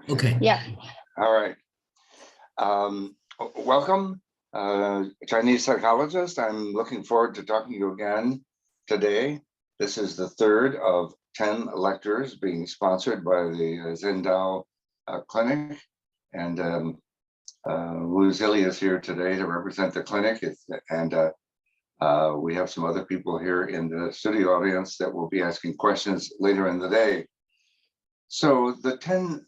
Okay. Yeah. All right. Welcome, Chinese psychologist. I'm looking forward to talking to you again today. This is the third of 10 lectures being sponsored by the Zhengdao Clinic. And Wu Zili is here today to represent the clinic. We have some other people here in the studio audience that will be asking questions later in the day. So the 10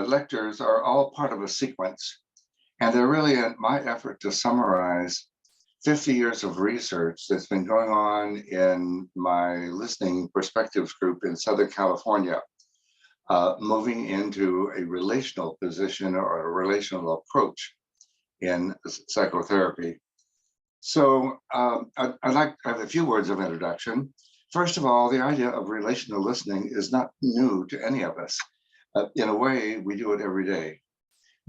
lectures are all part of a sequence, and they're really my effort to summarize 50 years of research that's been going on in my listening perspectives group in Southern California, moving into a relational position or a relational approach in psychotherapy. So I'd like to have a few words of introduction. First of all, the idea of relational listening is not new to any of us. In a way, we do it every day.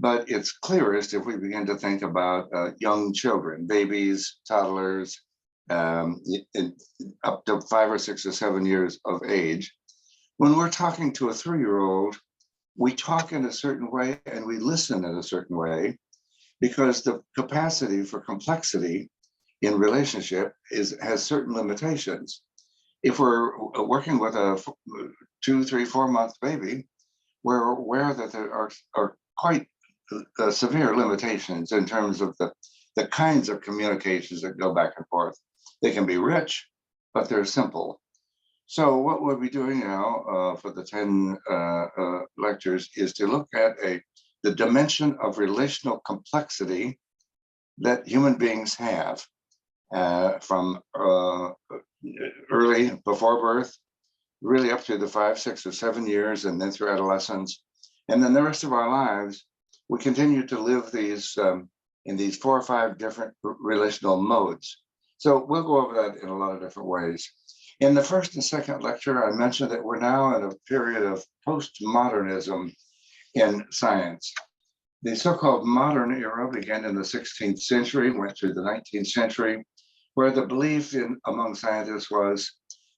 But it's clearest if we begin to think about young children, babies, toddlers, up to 5 or 6 or 7 years of age. When we're talking to a 3-year-old, we talk in a certain way and we listen in a certain way because the capacity for complexity in relationship has certain limitations. If we're working with a 2, 3, 4-month baby, we're aware that there are quite severe limitations in terms of the kinds of communications that go back and forth. They can be rich, but they're simple. So what we'll be doing now for the 10 lectures is to look at the dimension of relational complexity that human beings have from early, before birth, really up to the 5, 6, or 7 years, and then through adolescence. And then the rest of our lives, we continue to live these in these 4 or 5 different relational modes. So we'll go over that in a lot of different ways. In the first and second lecture, I mentioned that we're now in a period of postmodernism in science. The so-called modern era began in the 16th century, went through the 19th century, where the belief among scientists was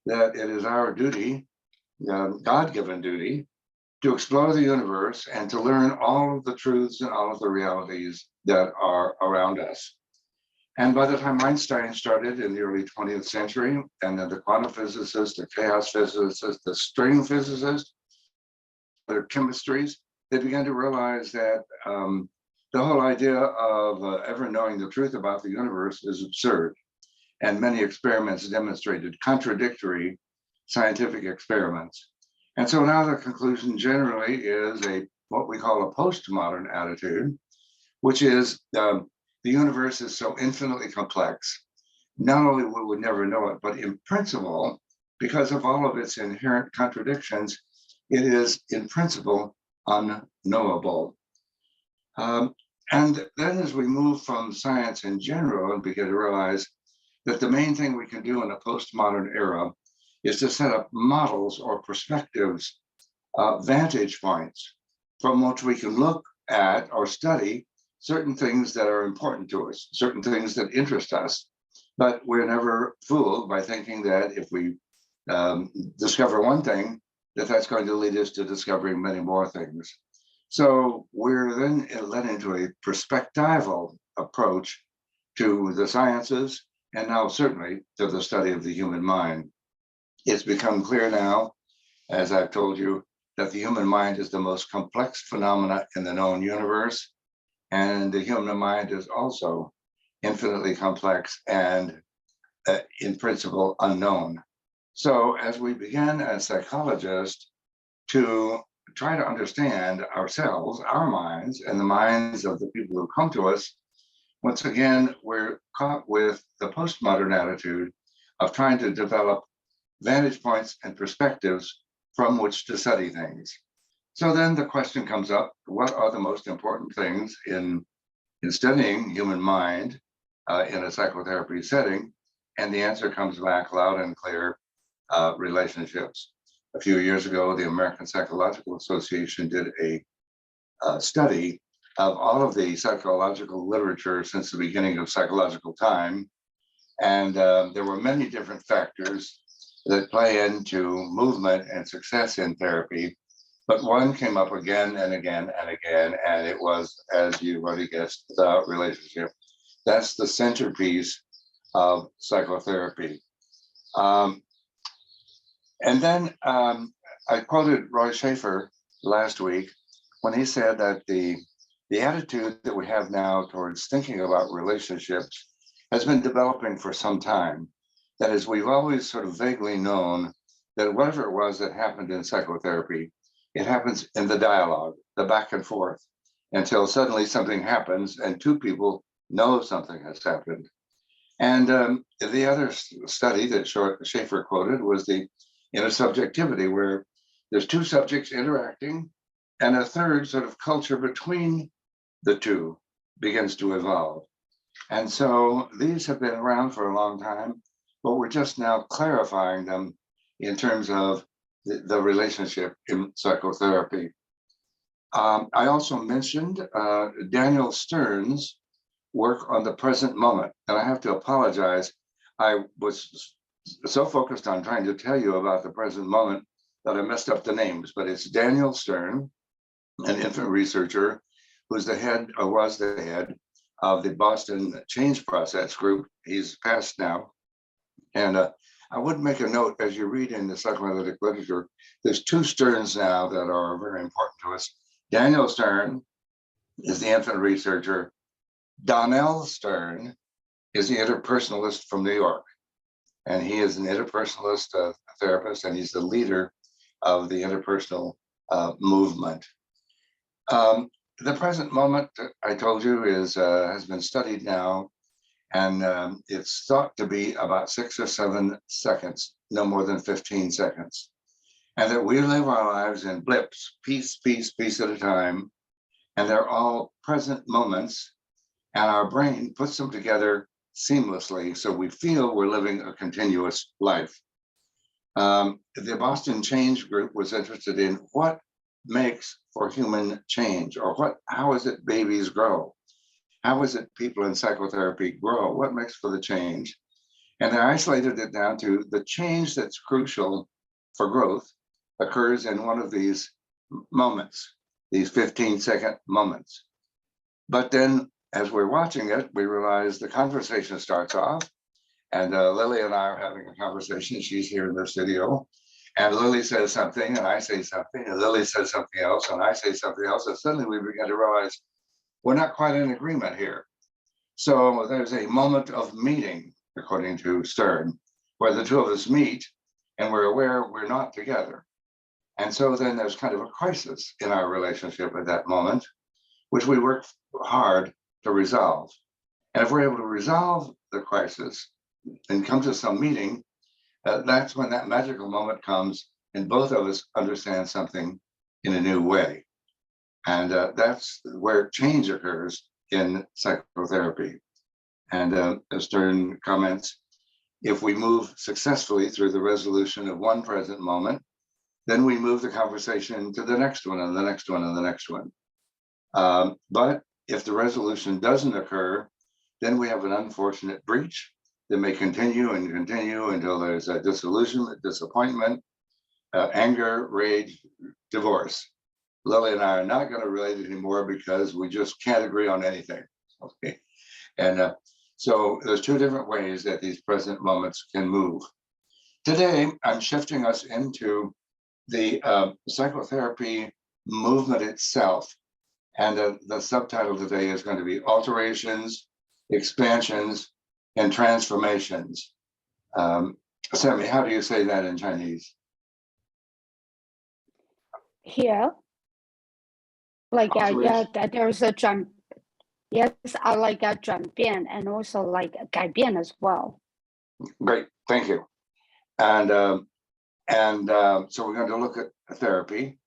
that it is our duty, God-given duty, to explore the universe and to learn all of the truths and all of the realities that are around us. And by the time Einstein started in the early 20th century, and then the quantum physicists, the chaos physicists, the string physicists, their chemistries, they began to realize that the whole idea of ever knowing the truth about the universe is absurd. And many experiments demonstrated contradictory scientific experiments. And so now the conclusion generally is what we call a postmodern attitude, which is the universe is so infinitely complex. Not only will we never know it, but in principle, because of all of its inherent contradictions, it is in principle unknowable. And then as we move from science in general and begin to realize that the main thing we can do in a postmodern era is to set up models or perspectives, vantage points from which we can look at or study certain things that are important to us, certain things that interest us. But we're never fooled by thinking that if we discover one thing, that's going to lead us to discovering many more things. So we're then led into a perspectival approach to the sciences, and now certainly to the study of the human mind. It's become clear now, as I've told you, that the human mind is the most complex phenomena in the known universe, and the human mind is also infinitely complex and in principle unknown. So as we begin as psychologists to try to understand ourselves, our minds, and the minds of the people who come to us, once again, we're caught with the postmodern attitude of trying to develop vantage points and perspectives from which to study things. So then the question comes up, what are the most important things in studying human mind in a psychotherapy setting? And the answer comes back loud and clear, relationships. A few years ago, the American Psychological Association did a study of all of the psychological literature since the beginning of psychological time. And there were many different factors that play into movement and success in therapy. But one came up again and again and again, and it was, as you already guessed, the relationship. That's the centerpiece of psychotherapy. Um, and then I quoted Roy Schaefer last week when he said that the attitude that we have now towards thinking about relationships has been developing for some time. That is, we've always sort of vaguely known that whatever it was that happened in psychotherapy, it happens in the dialogue, the back and forth, until suddenly something happens and two people know something has happened. And the other study that Schaefer quoted was the intersubjectivity, where there's two subjects interacting and a third sort of culture between the two begins to evolve. And so these have been around for a long time, but we're just now clarifying them in terms of the relationship in psychotherapy. I also mentioned Daniel Stern's work on the present moment. And I have to apologize. I was so focused on trying to tell you about the present moment that I messed up the names, but it's Daniel Stern, an infant researcher who's the head, or was the head, of the Boston Change Process group. He's passed now. And I would make a note, as you read in the psychoanalytic literature, there's two Sterns now that are very important to us. Daniel Stern is the infant researcher. Donnell Stern is the interpersonalist from New York. And he is an interpersonalist therapist, and he's the leader of the interpersonal movement. The present moment, I told you, has been studied now, and it's thought to be about 6 or 7 seconds, no more than 15 seconds. And that we live our lives in blips, piece at a time, and they're all present moments, and our brain puts them together seamlessly, so we feel we're living a continuous life. The Boston Change Group was interested in what makes for human change, or how is it babies grow? How is it people in psychotherapy grow? What makes for the change? And they isolated it down to the change that's crucial for growth occurs in one of these moments, these 15-second moments. But then as we're watching it, we realize the conversation starts off, and Lily and I are having a conversation. She's here in the studio, and Lily says something, and I say something, and Lily says something else, and I say something else, and suddenly we begin to realize we're not quite in agreement here. So there's a moment of meeting, according to Stern, where the two of us meet, and we're aware we're not together. And so then there's kind of a crisis in our relationship at that moment, which we work hard to resolve. And if we're able to resolve the crisis and come to some meeting, that's when that magical moment comes and both of us understand something in a new way. And that's where change occurs in psychotherapy. And as Stern comments, if we move successfully through the resolution of one present moment, then we move the conversation to the next one and the next one and the next one. But if the resolution doesn't occur, then we have an unfortunate breach that may continue and continue until there's a disillusionment, disappointment, anger, rage, divorce. Lily and I are not going to relate anymore because we just can't agree on anything. Okay, and so there's two different ways that these present moments can move. Today, I'm shifting us into the psychotherapy movement itself. And the subtitle today is going to be Alterations, Expansions, and Transformations. Sammy, how do you say that in Chinese? Here, like there's a jump. Yes, I like a 转变 and also like 改变 as well. Great, thank you. And so we're going to look at therapy.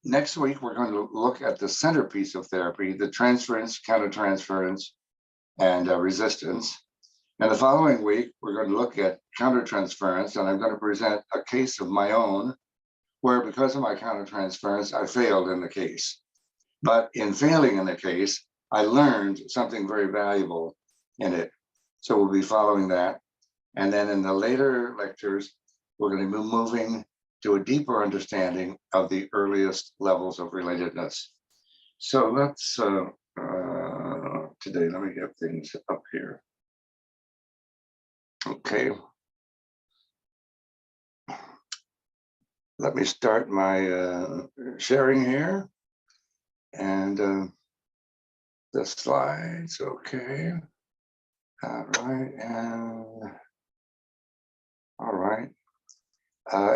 Next week, we're going to look at the centerpiece of therapy, the transference, countertransference, and resistance. And the following week, we're going to look at countertransference, and I'm going to present a case of my own, where because of my countertransference, I failed in the case. But in failing in the case, I learned something very valuable in it. So we'll be following that. And then in the later lectures, we're going to be moving to a deeper understanding of the earliest levels of relatedness. So let's, today, let me get things up here. Okay. Let me start my sharing here. And the slides, okay. All right, and all right.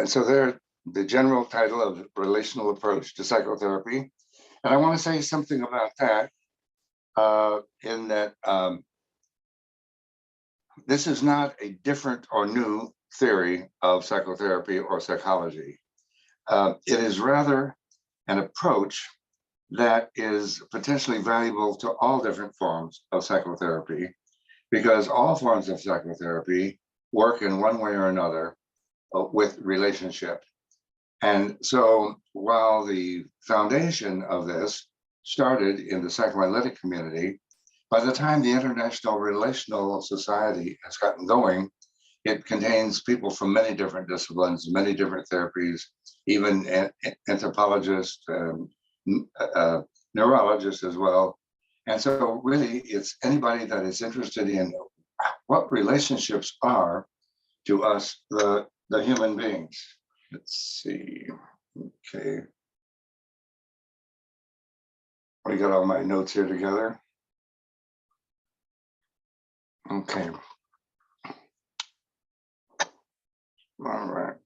So there, the general title of Relational Approach to Psychotherapy. And I want to say something about that in that this is not a different or new theory of psychotherapy or psychology. It is rather an approach that is potentially valuable to all different forms of psychotherapy, because all forms of psychotherapy work in one way or another with relationship. And so while the foundation of this started in the psychoanalytic community, by the time the International Relational Society has gotten going, it contains people from many different disciplines, many different therapies, even anthropologists, neurologists as well. And so really it's anybody that is interested in what relationships are to us, the human beings. Let's see, okay. I got all my notes here together. Okay. All right.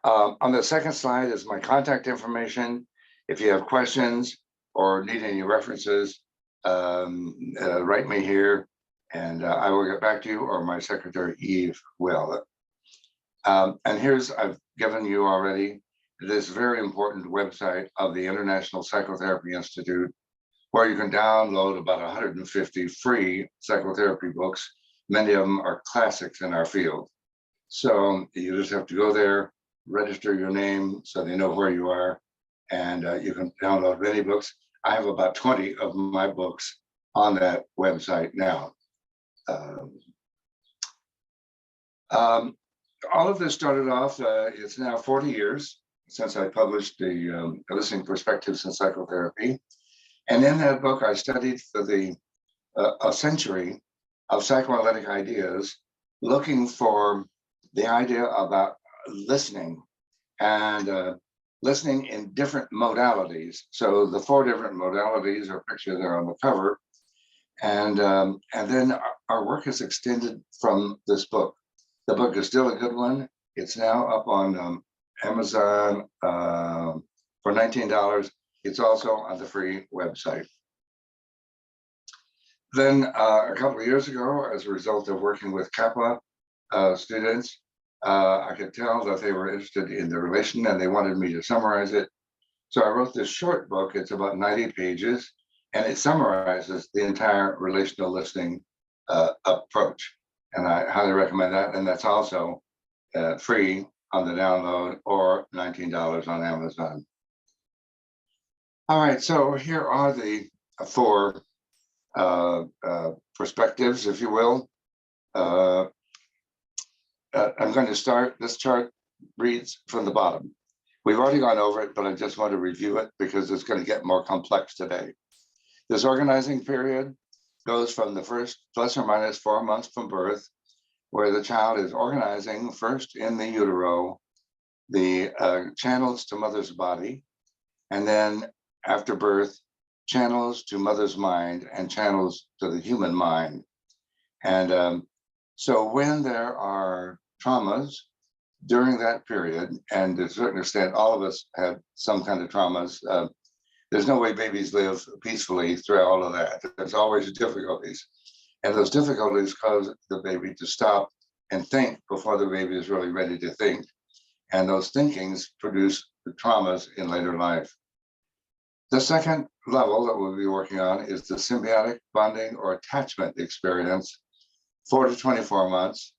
On the second slide is my contact information. If you have questions or need any references, write me here and I will get back to you, or my secretary Eve will. And here's, I've given you already this very important website of the International Psychotherapy Institute, where you can download about 150 free psychotherapy books. Many of them are classics in our field. So you just have to go there, register your name so they know where you are, and you can download many books. I have about 20 of my books on that website now. All of this started off, it's now 40 years since I published the Listening Perspectives in Psychotherapy. And in that book, I studied for a century of psychoanalytic ideas, looking for the idea about listening and listening in different modalities. So the 4 different modalities are pictured there on the cover. And then our work has extended from this book. The book is still a good one. It's now up on Amazon for $19. It's also on the free website. Then a couple of years ago, as a result of working with Kappa students, I could tell that they were interested in the relation and they wanted me to summarize it. So I wrote this short book. It's about 90 pages, and it summarizes the entire relational listening approach. And I highly recommend that. And that's also free on the download, or $19 on Amazon. All right, so here are the 4 perspectives, if you will. I'm going to start, this chart reads from the bottom. We've already gone over it, but I just want to review it because it's going to get more complex today. This organizing period goes from the first plus or minus 4 months from birth, where the child is organizing first in the utero, the channels to mother's body, and then after birth, channels to mother's mind and channels to the human mind. And so when there are traumas during that period, and to a certain extent, all of us have some kind of traumas, there's no way babies live peacefully through all of that. There's always difficulties. And those difficulties cause the baby to stop and think before the baby is really ready to think. And those thinkings produce the traumas in later life. The second level that we'll be working on is the symbiotic bonding or attachment experience, 4 to 24 months.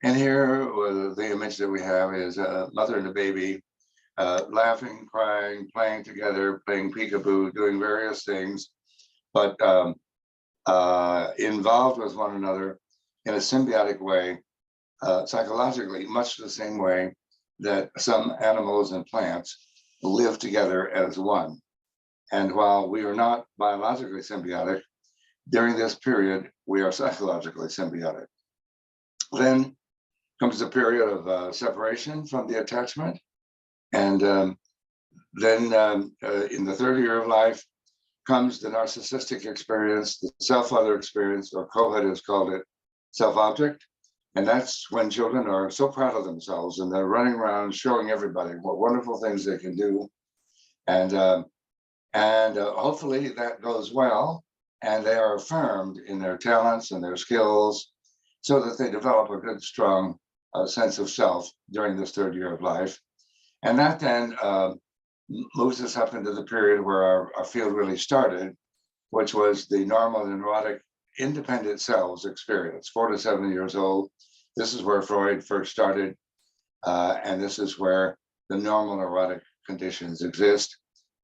And here, the image that we have is a mother and a baby laughing, crying, playing together, playing peekaboo, doing various things, but involved with one another in a symbiotic way, psychologically, much the same way that some animals and plants live together as one. And while we are not biologically symbiotic, during this period, we are psychologically symbiotic. Then comes a period of separation from the attachment. And then in the third year of life comes the narcissistic experience, the self-other experience, or Cohen has called it self-object. And that's when children are so proud of themselves and they're running around showing everybody what wonderful things they can do. And hopefully that goes well, and they are affirmed in their talents and their skills so that they develop a good, strong sense of self during this third year of life. And that then moves us up into the period where our field really started, which was the normal neurotic independent selves experience, 4 to 7 years old. This is where Freud first started, and this is where the normal neurotic conditions exist.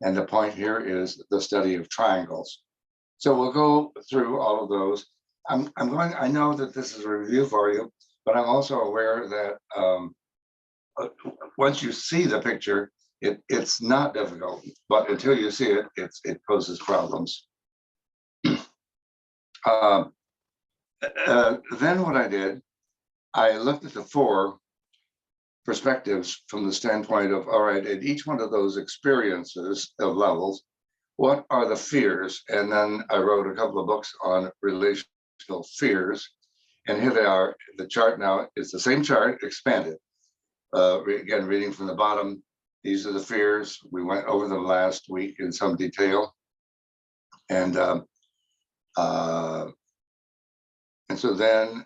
And the point here is the study of triangles. So we'll go through all of those. I know that this is a review for you, but I'm also aware that once you see the picture, it's not difficult, but until you see it, it poses problems. Then what I did, I looked at the 4 perspectives from the standpoint of, all right, at each one of those experiences of levels, what are the fears? And then I wrote a couple of books on relational fears. And here they are. The chart now is the same chart, expanded. Again, reading from the bottom, these are the fears. We went over them last week in some detail. And so then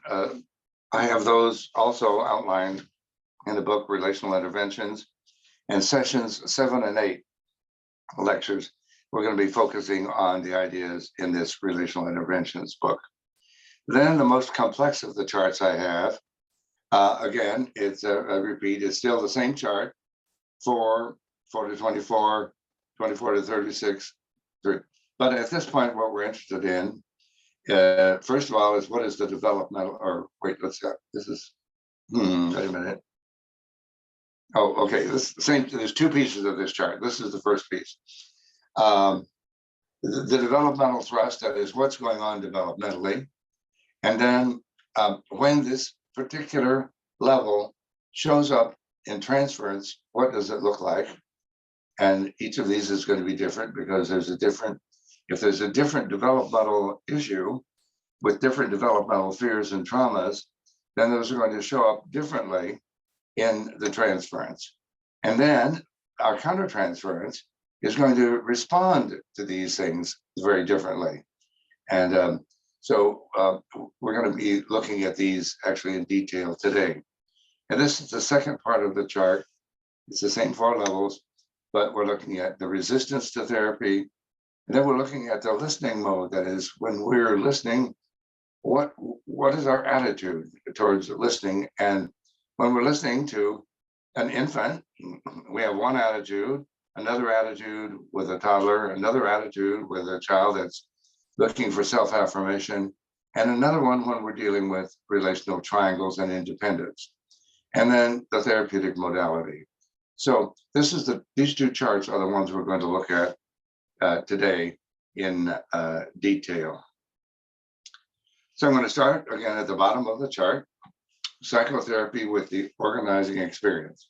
I have those also outlined in the book, Relational Interventions, and sessions 7 and 8 lectures. We're going to be focusing on the ideas in this Relational Interventions book. Then the most complex of the charts I have, again, it's a repeat, it's still the same chart, 4 to 24, 24 to 36. But at this point, what we're interested in, first of all, is what is the developmental, or wait, let's see, this is, wait a minute. Oh, okay, there's 2 pieces of this chart. This is the first piece. The developmental thrust, that is what's going on developmentally. And then when this particular level shows up in transference, what does it look like? And each of these is going to be different because if there's a different developmental issue with different developmental fears and traumas, then those are going to show up differently in the transference. And then our countertransference is going to respond to these things very differently. And so we're going to be looking at these actually in detail today. And this is the second part of the chart. It's the same 4 levels, but we're looking at the resistance to therapy. And then we're looking at the listening mode. That is, when we're listening, what is our attitude towards listening? And when we're listening to an infant, we have one attitude, another attitude with a toddler, another attitude with a child that's looking for self-affirmation, and another one when we're dealing with relational triangles and independence. And then the therapeutic modality. So these 2 charts are the ones we're going to look at today in detail. So I'm going to start again at the bottom of the chart. Psychotherapy with the organizing experience.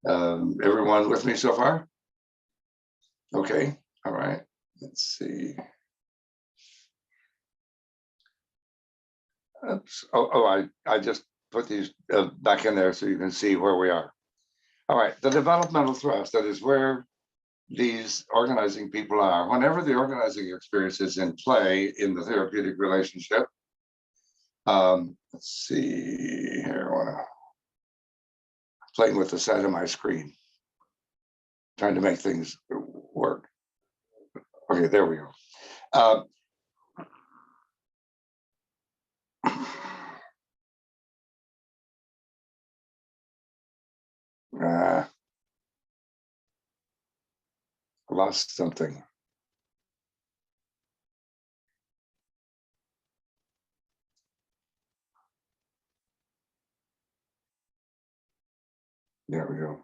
Everyone with me so far? Okay, all right, let's see. Oops. I just put these back in there so you can see where we are. All right, the developmental thrust, that is where these organizing people are. Whenever the organizing experience is in play in the therapeutic relationship, let's see here, I want to playing with the side of my screen, trying to make things work. Okay, there we go. Lost something. There we go.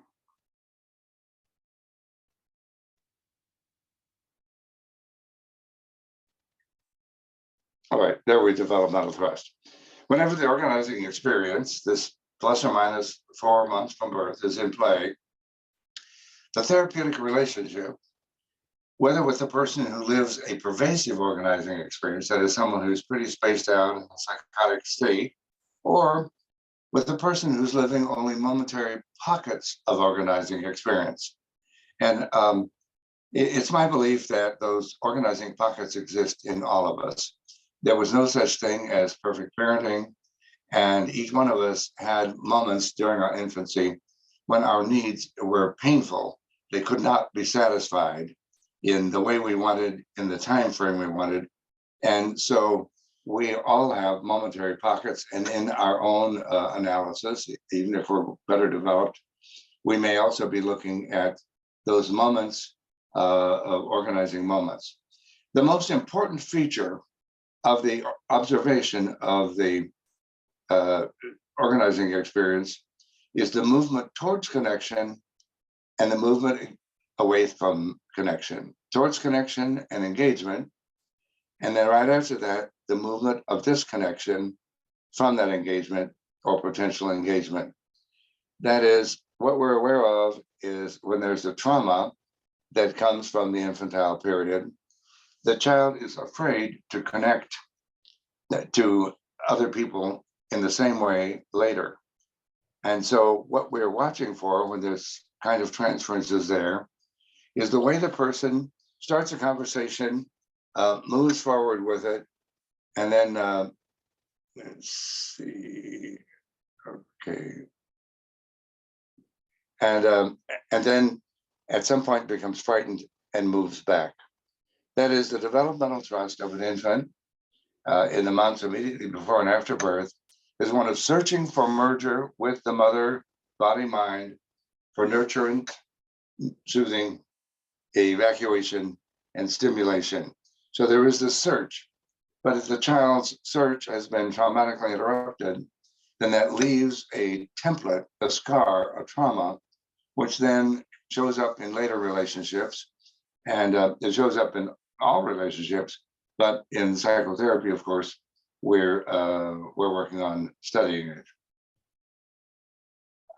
All right, there we developmental thrust. Whenever the organizing experience, this plus or minus 4 months from birth, is in play, the therapeutic relationship, whether with the person who lives a pervasive organizing experience, that is someone who's pretty spaced out in a psychotic state, or with the person who's living only momentary pockets of organizing experience. And it's my belief that those organizing pockets exist in all of us. There was no such thing as perfect parenting, and each one of us had moments during our infancy when our needs were painful. They could not be satisfied in the way we wanted, in the time frame we wanted. And so we all have momentary pockets, and in our own analysis, even if we're better developed, we may also be looking at those moments of organizing moments. The most important feature of the observation of the organizing experience is the movement towards connection and the movement away from connection, towards connection and engagement. And then right after that, the movement of disconnection from that engagement or potential engagement. That is, what we're aware of is when there's a trauma that comes from the infantile period, the child is afraid to connect to other people in the same way later. And so what we're watching for when this kind of transference is there is the way the person starts a conversation, moves forward with it, and then let's see, okay, and then at some point becomes frightened and moves back. That is, the developmental thrust of an infant in the months immediately before and after birth is one of searching for merger with the mother, body, mind, for nurturing, soothing, evacuation, and stimulation. So there is this search, but if the child's search has been traumatically interrupted, then that leaves a template, a scar, a trauma, which then shows up in later relationships. And it shows up in all relationships, but in psychotherapy, of course, we're working on studying it.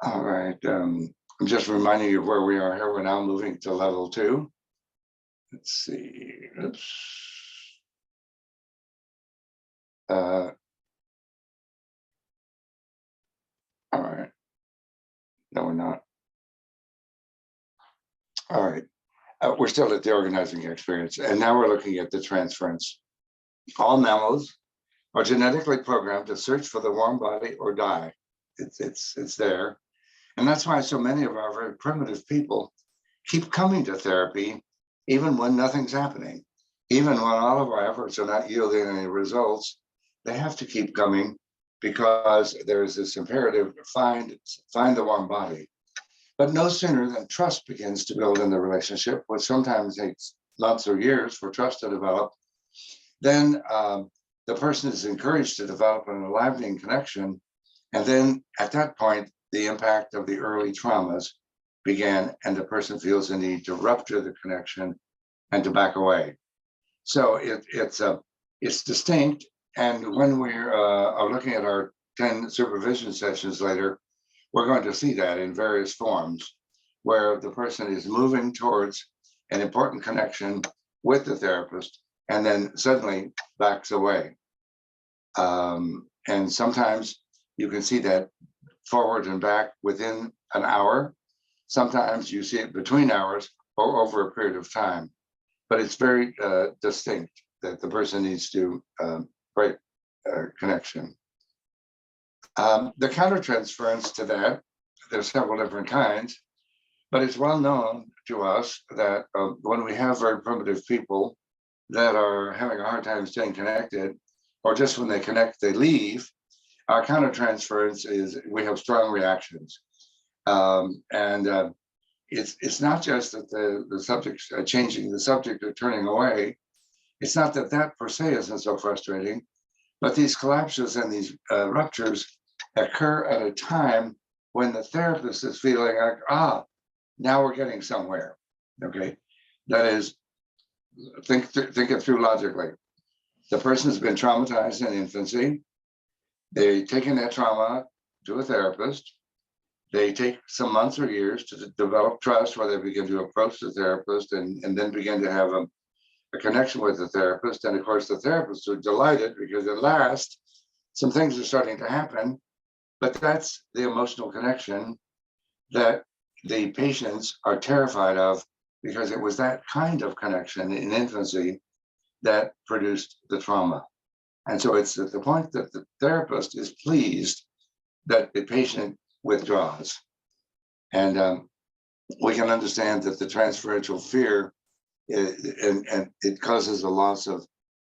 All right, I'm just reminding you of where we are here. We're now moving to level 2. Let's see, oops. All right, no, we're not. All right, we're still at the organizing experience, and now we're looking at the transference. All mammals are genetically programmed to search for the warm body or die. It's there. And that's why so many of our very primitive people keep coming to therapy, even when nothing's happening. Even when all of our efforts are not yielding any results, they have to keep coming because there's this imperative to find the warm body. But no sooner than trust begins to build in the relationship, which sometimes takes months or years for trust to develop, then the person is encouraged to develop an enlivening connection. And then at that point, the impact of the early traumas began, and the person feels the need to rupture the connection and to back away. So it's distinct. And when we are looking at our 10 supervision sessions later, we're going to see that in various forms, where the person is moving towards an important connection with the therapist and then suddenly backs away. And sometimes you can see that forward and back within an hour. Sometimes you see it between hours or over a period of time, but it's very distinct that the person needs to break connection. The countertransference to that, there's several different kinds, but it's well known to us that when we have very primitive people that are having a hard time staying connected, or just when they connect, they leave, our countertransference is we have strong reactions. It's not just that the subject's changing the subject or turning away. It's not that per se isn't so frustrating, but these collapses and these ruptures occur at a time when the therapist is feeling like, now we're getting somewhere. Okay, that is, think it through logically. The person has been traumatized in infancy. They taken that trauma to a therapist. They take some months or years to develop trust, where they begin to approach the therapist and then begin to have a connection with the therapist. And of course, the therapists are delighted because at last some things are starting to happen. But that's the emotional connection that the patients are terrified of, because it was that kind of connection in infancy that produced the trauma. And so it's at the point that the therapist is pleased that the patient withdraws. And we can understand that the transferential fear, and it causes a loss of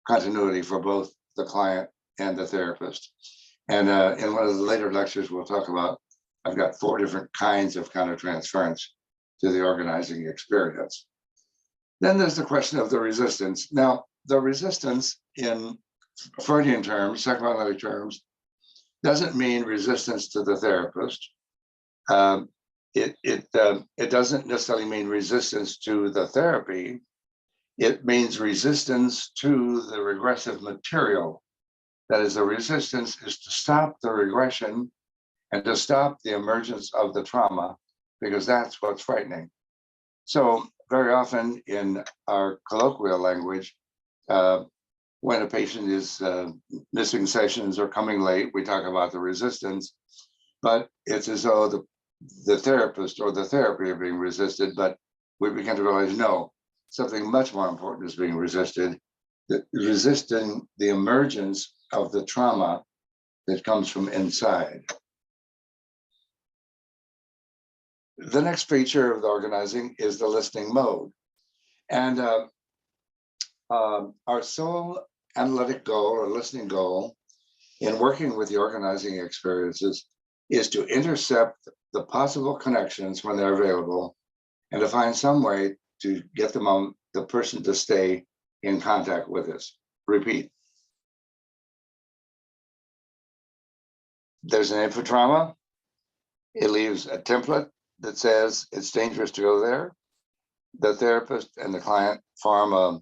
continuity for both the client and the therapist. And in one of the later lectures, we'll talk about, I've got 4 different kinds of countertransference to the organizing experience. Then there's the question of the resistance. Now, the resistance in Freudian terms, psychoanalytic terms, doesn't mean resistance to the therapist. It doesn't necessarily mean resistance to the therapy. It means resistance to the regressive material. That is, the resistance is to stop the regression and to stop the emergence of the trauma, because that's what's frightening. So very often in our colloquial language, when a patient is missing sessions or coming late, we talk about the resistance, but it's as though the therapist or the therapy are being resisted, but we begin to realize, no, something much more important is being resisted, resisting the emergence of the trauma that comes from inside. The next feature of the organizing is the listening mode. And our sole analytic goal or listening goal in working with the organizing experiences is to intercept the possible connections when they're available, and to find some way to get the person to stay in contact with us. Repeat. There's an info trauma. It leaves a template that says it's dangerous to go there. The therapist and the client form a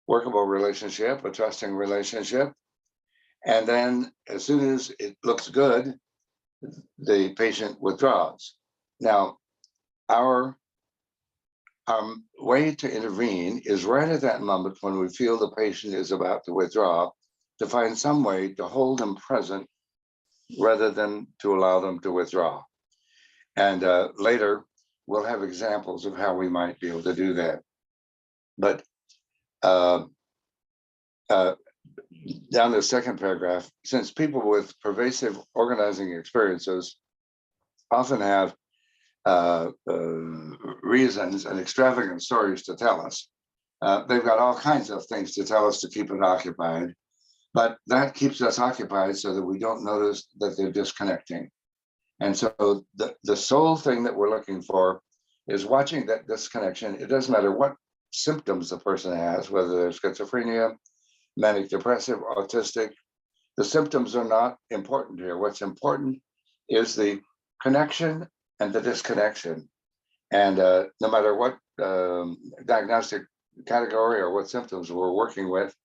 workable relationship, a trusting relationship. And then as soon as it looks good, the patient withdraws. Now, our way to intervene is right at that moment when we feel the patient is about to withdraw, to find some way to hold them present rather than to allow them to withdraw. And later, we'll have examples of how we might be able to do that. But down the second paragraph, since people with pervasive organizing experiences often have reasons and extravagant stories to tell us, they've got all kinds of things to tell us to keep it occupied, but that keeps us occupied so that we don't notice that they're disconnecting. And so the sole thing that we're looking for is watching that disconnection. It doesn't matter what symptoms the person has, whether they're schizophrenia, manic depressive, autistic. The symptoms are not important here. What's important is the connection and the disconnection. And no matter what diagnostic category or what symptoms we're working with,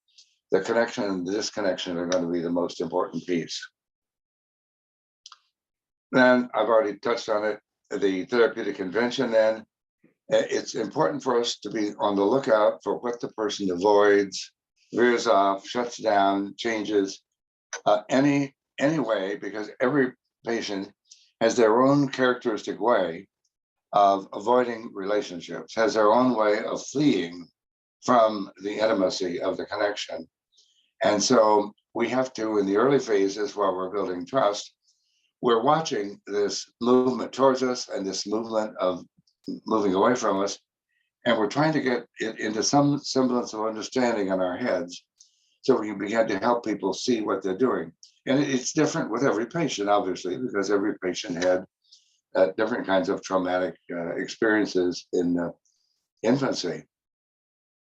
the connection and the disconnection are going to be the most important piece. Then I've already touched on it, the therapeutic intervention. Then it's important for us to be on the lookout for what the person avoids, veers off, shuts down, changes, any way, because every patient has their own characteristic way of avoiding relationships, has their own way of fleeing from the intimacy of the connection. And so we have to, in the early phases while we're building trust, we're watching this movement towards us and this movement of moving away from us, and we're trying to get it into some semblance of understanding in our heads so we can begin to help people see what they're doing. And it's different with every patient, obviously, because every patient had different kinds of traumatic experiences in infancy.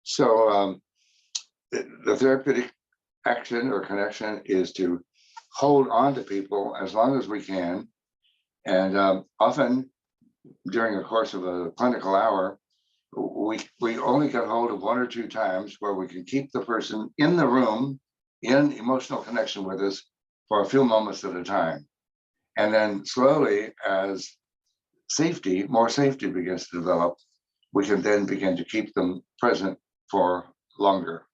So the therapeutic action or connection is to hold on to people as long as we can, And often during the course of a clinical hour, we only get hold of 1 or 2 times where we can keep the person in the room in emotional connection with us for a few moments at a time. And then slowly, as more safety begins to develop, we can then begin to keep them present for longer.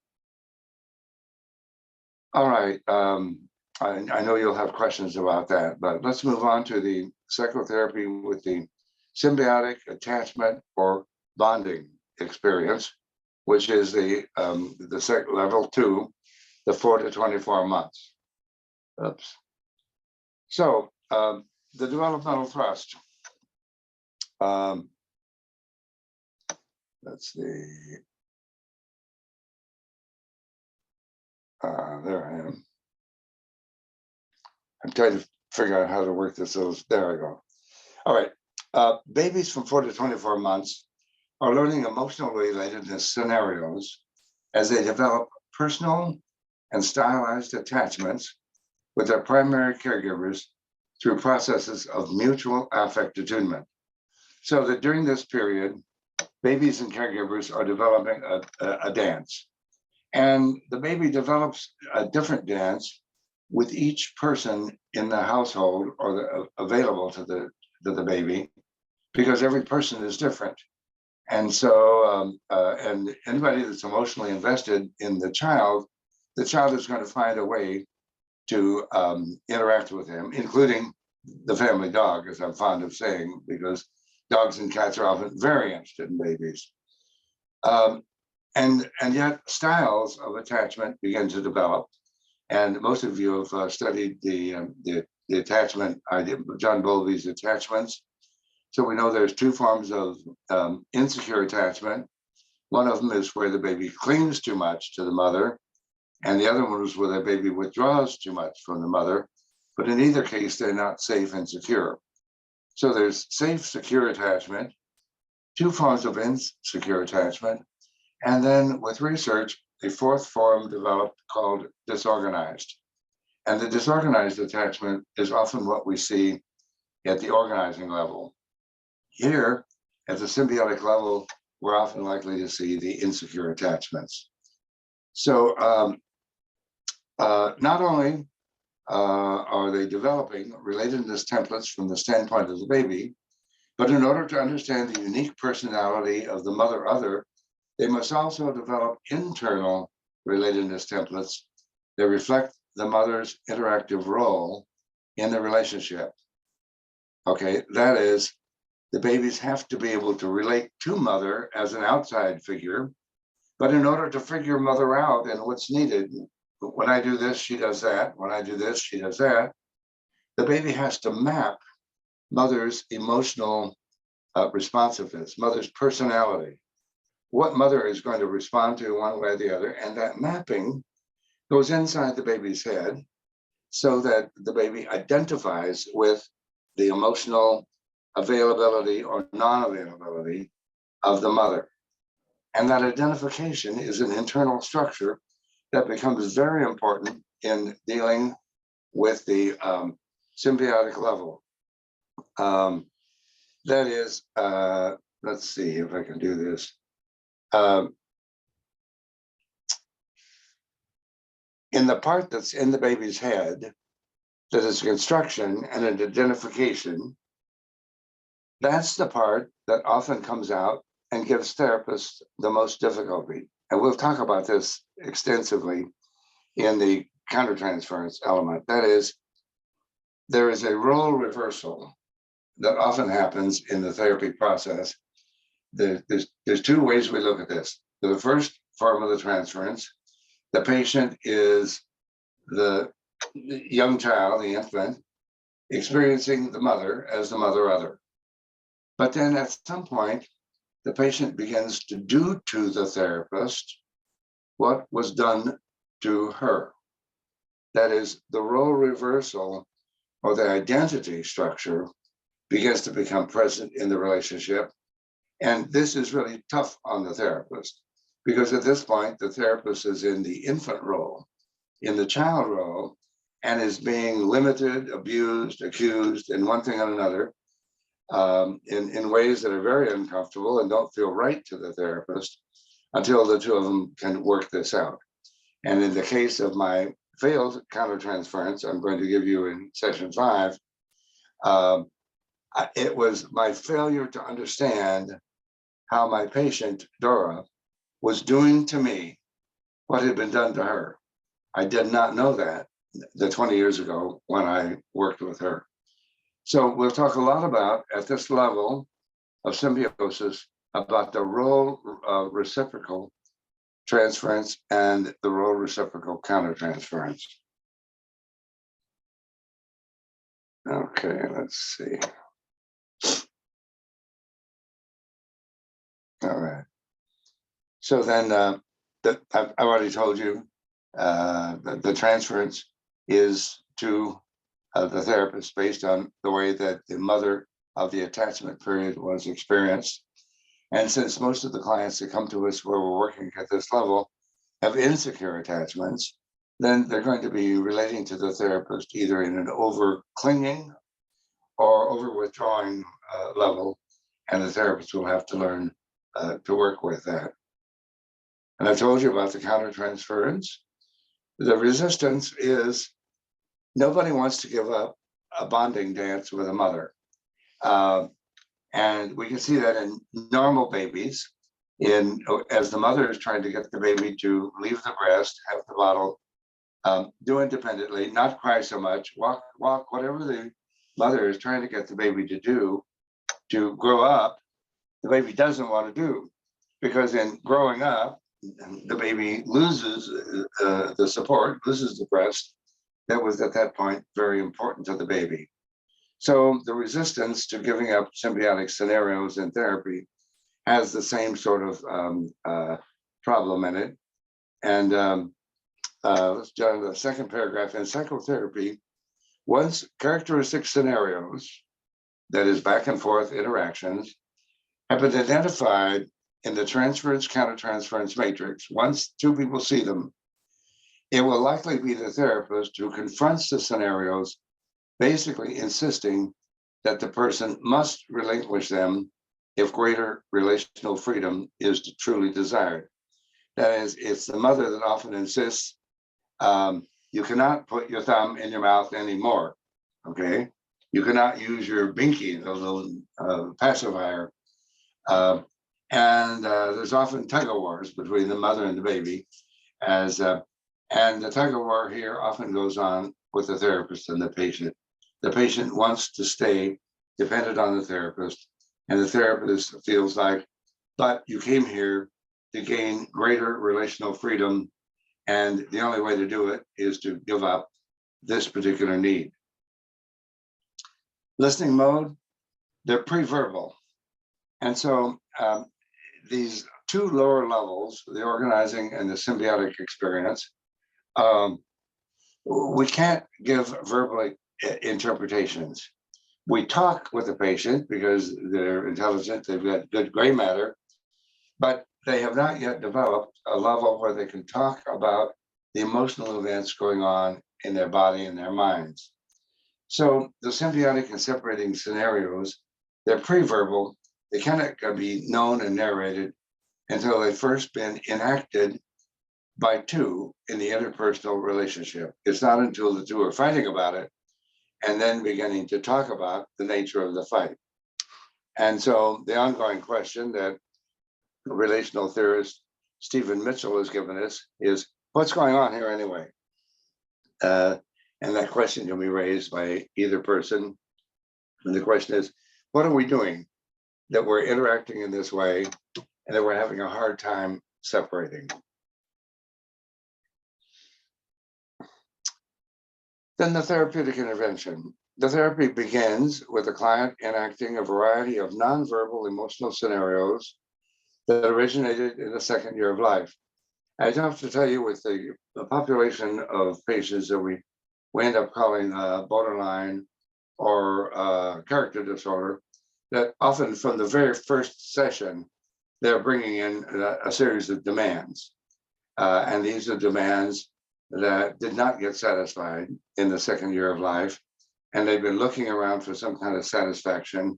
All right, I know you'll have questions about that, but let's move on to the psychotherapy with the symbiotic attachment or bonding experience, which is the level 2, the 4 to 24 months. Oops. So the developmental thrust. Let's see. There I am. I'm trying to figure out how to work this. There I go. All right. Babies from 4 to 24 months are learning emotional relatedness scenarios as they develop personal and stylized attachments with their primary caregivers through processes of mutual affect attunement. So that during this period, babies and caregivers are developing a dance. And the baby develops a different dance with each person in the household or available to the baby, because every person is different. And so, and anybody that's emotionally invested in the child is going to find a way to interact with him, including the family dog, as I'm fond of saying, because dogs and cats are often very interested in babies. And yet styles of attachment begin to develop. And most of you have studied the attachment idea, John Bowlby's attachments. So we know there's 2 forms of insecure attachment. One of them is where the baby clings too much to the mother, and the other one is where the baby withdraws too much from the mother. But in either case, they're not safe and secure. So there's safe, secure attachment, 2 forms of insecure attachment, and then with research, a 4th form developed called disorganized. And the disorganized attachment is often what we see at the organizing level. Here, at the symbiotic level, we're often likely to see the insecure attachments. So not only are they developing relatedness templates from the standpoint of the baby, but in order to understand the unique personality of the mother other, they must also develop internal relatedness templates that reflect the mother's interactive role in the relationship. Okay, that is, the babies have to be able to relate to mother as an outside figure, but in order to figure mother out and what's needed, when I do this, she does that. When I do this, she does that. The baby has to map mother's emotional responsiveness, mother's personality, what mother is going to respond to one way or the other. And that mapping goes inside the baby's head so that the baby identifies with the emotional availability or non-availability of the mother. And that identification is an internal structure that becomes very important in dealing with the symbiotic level. That is, let's see if I can do this. In the part that's in the baby's head, that is construction and an identification, that's the part that often comes out and gives therapists the most difficulty. And we'll talk about this extensively in the countertransference element. That is, there is a role reversal that often happens in the therapy process. There's 2 ways we look at this. The first form of the transference, the patient is the young child, the infant, experiencing the mother as the mother other. But then at some point, the patient begins to do to the therapist what was done to her. That is, the role reversal or the identity structure begins to become present in the relationship. And this is really tough on the therapist, because at this point, the therapist is in the infant role, in the child role, and is being limited, abused, accused, and one thing and another, in ways that are very uncomfortable and don't feel right to the therapist until the two of them can work this out. And in the case of my failed countertransference, I'm going to give you in session 5, it was my failure to understand how my patient, Dora, was doing to me what had been done to her. I did not know that the 20 years ago when I worked with her. So we'll talk a lot about, at this level of symbiosis, about the role of reciprocal transference and the role of reciprocal countertransference. Okay, let's see. All right. So then I've already told you the transference is to the therapist based on the way that the mother of the attachment period was experienced. And since most of the clients that come to us where we're working at this level have insecure attachments, then they're going to be relating to the therapist either in an over clinging or over withdrawing level, and the therapist will have to learn to work with that. And I told you about the countertransference. The resistance is nobody wants to give up a bonding dance with a mother. And we can see that in normal babies, as the mother is trying to get the baby to leave the breast, have the bottle, do independently, not cry so much, walk, whatever the mother is trying to get the baby to do to grow up, the baby doesn't want to do. Because in growing up, the baby loses the support, loses the breast that was at that point very important to the baby. So the resistance to giving up symbiotic scenarios in therapy has the same sort of problem in it. And let's jump to the second paragraph. In psychotherapy, once characteristic scenarios, that is back and forth interactions, have been identified in the transference countertransference matrix, once two people see them, it will likely be the therapist who confronts the scenarios, basically insisting that the person must relinquish them if greater relational freedom is truly desired. That is, it's the mother that often insists, you cannot put your thumb in your mouth anymore, okay? You cannot use your binky, the little pacifier. And there's often tug of wars between the mother and the baby, and the tug of war here often goes on with the therapist and the patient. The patient wants to stay dependent on the therapist, and the therapist feels like, but you came here to gain greater relational freedom, and the only way to do it is to give up this particular need. Listening mode, they're pre-verbal. And so these two lower levels, the organizing and the symbiotic experience, we can't give verbal interpretations. We talk with the patient because they're intelligent, they've got good gray matter, but they have not yet developed a level where they can talk about the emotional events going on in their body and their minds. So the symbiotic and separating scenarios, they're pre-verbal. They cannot be known and narrated until they've first been enacted by two in the interpersonal relationship. It's not until the two are fighting about it and then beginning to talk about the nature of the fight. And so the ongoing question that relational theorist Stephen Mitchell has given us is, what's going on here anyway? And that question can be raised by either person. And the question is, what are we doing that we're interacting in this way and that we're having a hard time separating? Then the therapeutic intervention. The therapy begins with the client enacting a variety of nonverbal emotional scenarios that originated in the second year of life. I have to tell you, with the population of patients that we end up calling borderline or character disorder, that often from the very first session, they're bringing in a series of demands. And these are demands that did not get satisfied in the second year of life, and they've been looking around for some kind of satisfaction.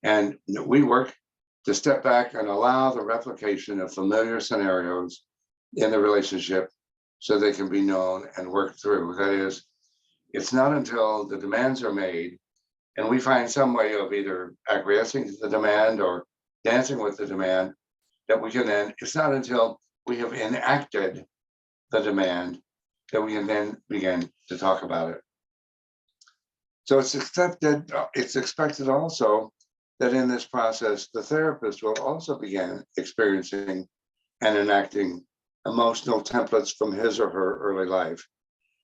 And we work to step back and allow the replication of familiar scenarios in the relationship so they can be known and worked through. That is, it's not until the demands are made and we find some way of either acquiescing to the demand or dancing with the demand that we can then, it's not until we have enacted the demand that we can then begin to talk about it. So it's expected also that in this process, the therapist will also begin experiencing and enacting emotional templates from his or her early life.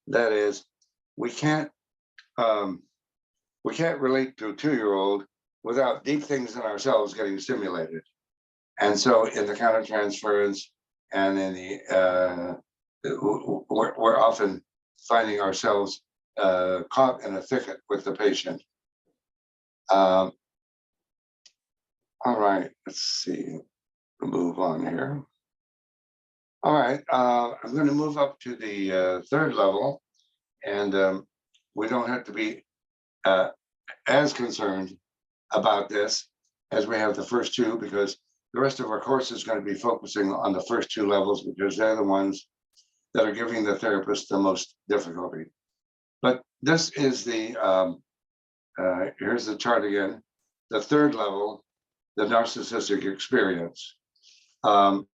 That is, we can't relate to a 2-year-old without deep things in ourselves getting stimulated. And so in the countertransference and in the, we're often finding ourselves caught in a thicket with the patient. All right, let's see, move on here. All right, I'm going to move up to the third level, and we don't have to be as concerned about this as we have the first two, because the rest of our course is going to be focusing on the first two levels because they're the ones that are giving the therapist the most difficulty. But this is the, here's the chart again, the third level, the narcissistic experience. And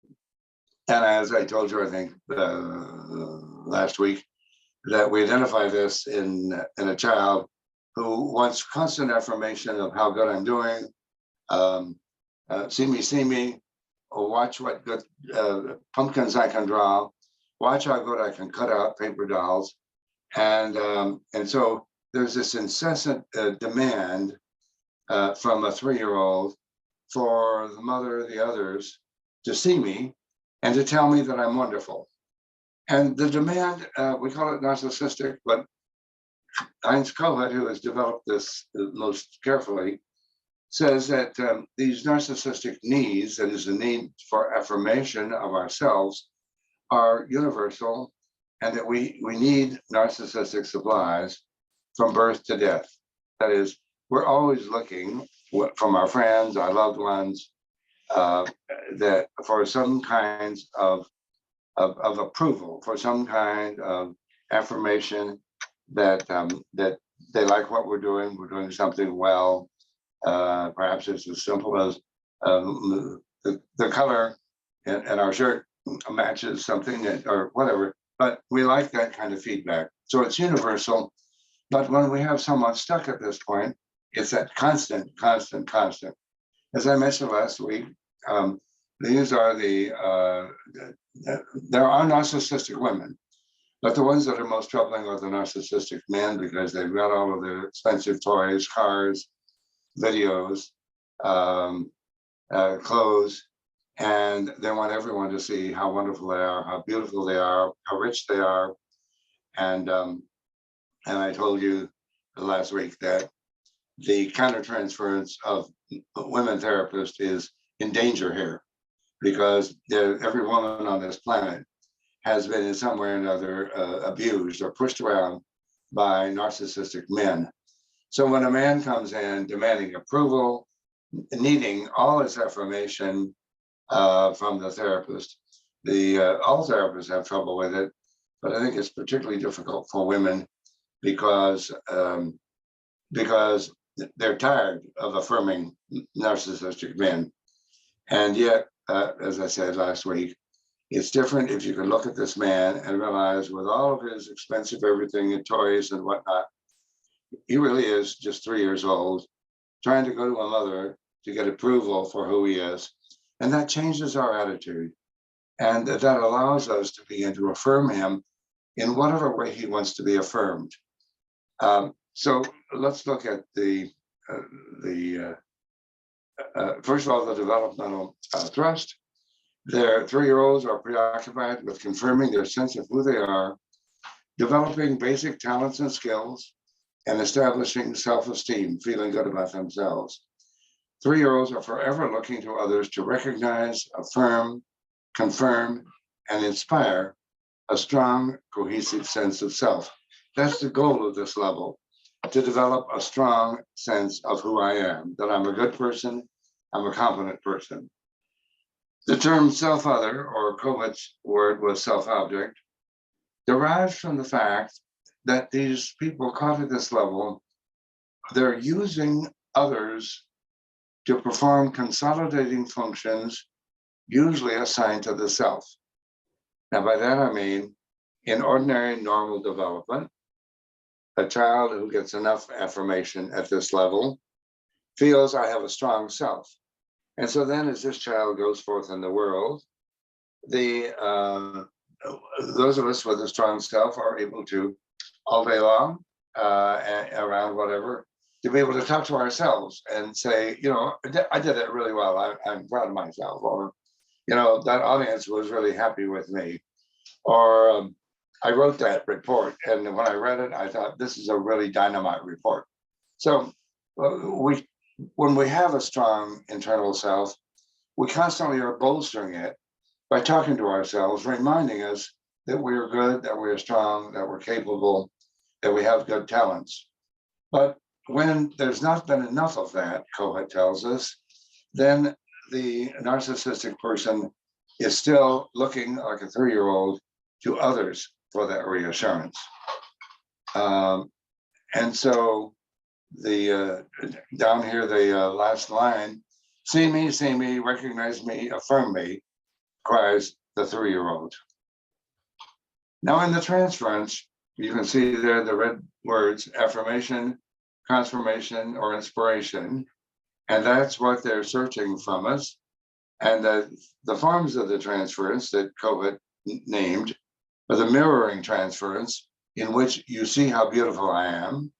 as I told you, I think last week, that we identify this in a child who wants constant affirmation of how good I'm doing, see me, or watch what good pumpkins I can draw, watch how good I can cut out paper dolls. And so there's this incessant demand from a 3-year-old for the mother, the others, to see me and to tell me that I'm wonderful. And the demand, we call it narcissistic, but Heinz Kohut, who has developed this most carefully, says that these narcissistic needs, that is the need for affirmation of ourselves, are universal, and that we need narcissistic supplies from birth to death. That is, we're always looking from our friends, our loved ones, that for some kinds of approval, for some kind of affirmation that that they like what we're doing something well. Perhaps it's as simple as the color in our shirt matches something or whatever, but we like that kind of feedback. So it's universal, but when we have someone stuck at this point, it's that constant. As I mentioned last week, these are there are narcissistic women, but the ones that are most troubling are the narcissistic men, because they've got all of their expensive toys, cars, videos, clothes, and they want everyone to see how wonderful they are, how beautiful they are, how rich they are. And I told you last week that the countertransference of women therapists is in danger here, because every woman on this planet has been in some way or another abused or pushed around by narcissistic men. So when a man comes in demanding approval, needing all his affirmation from the therapist, all therapists have trouble with it, but I think it's particularly difficult for women because they're tired of affirming narcissistic men. And yet, as I said last week, it's different if you can look at this man and realize, with all of his expensive everything and toys and whatnot, he really is just 3 years old, trying to go to a mother to get approval for who he is. And that changes our attitude. And that allows us to begin to affirm him in whatever way he wants to be affirmed. So let's look at first of all, the developmental thrust. Their 3-year-olds are preoccupied with confirming their sense of who they are, developing basic talents and skills, and establishing self-esteem, feeling good about themselves. 3-year-olds are forever looking to others to recognize, affirm, confirm, and inspire a strong, cohesive sense of self. That's the goal of this level, to develop a strong sense of who I am, that I'm a good person, I'm a competent person. The term self-other, or Covet's word was self-object, derives from the fact that these people caught at this level, they're using others to perform consolidating functions, usually assigned to the self. Now, by that I mean, in ordinary normal development, a child who gets enough affirmation at this level feels I have a strong self. And so then as this child goes forth in the world, those of us with a strong self are able to, all day long, around whatever, to be able to talk to ourselves and say, I did it really well. I'm proud of myself. Or, that audience was really happy with me. Or I wrote that report, and when I read it, I thought this is a really dynamite report. So when we have a strong internal self, we constantly are bolstering it by talking to ourselves, reminding us that we are good, that we are strong, that we're capable, that we have good talents. But when there's not been enough of that, Cohet tells us, then the narcissistic person is still looking like a 3-year-old to others for that reassurance. And so down here, the last line, see me, recognize me, affirm me, cries the 3-year-old. Now in the transference, you can see there the red words, affirmation, transformation, or inspiration. And that's what they're searching from us. And the forms of the transference that Covet named are the mirroring transference, in which you see how beautiful I am.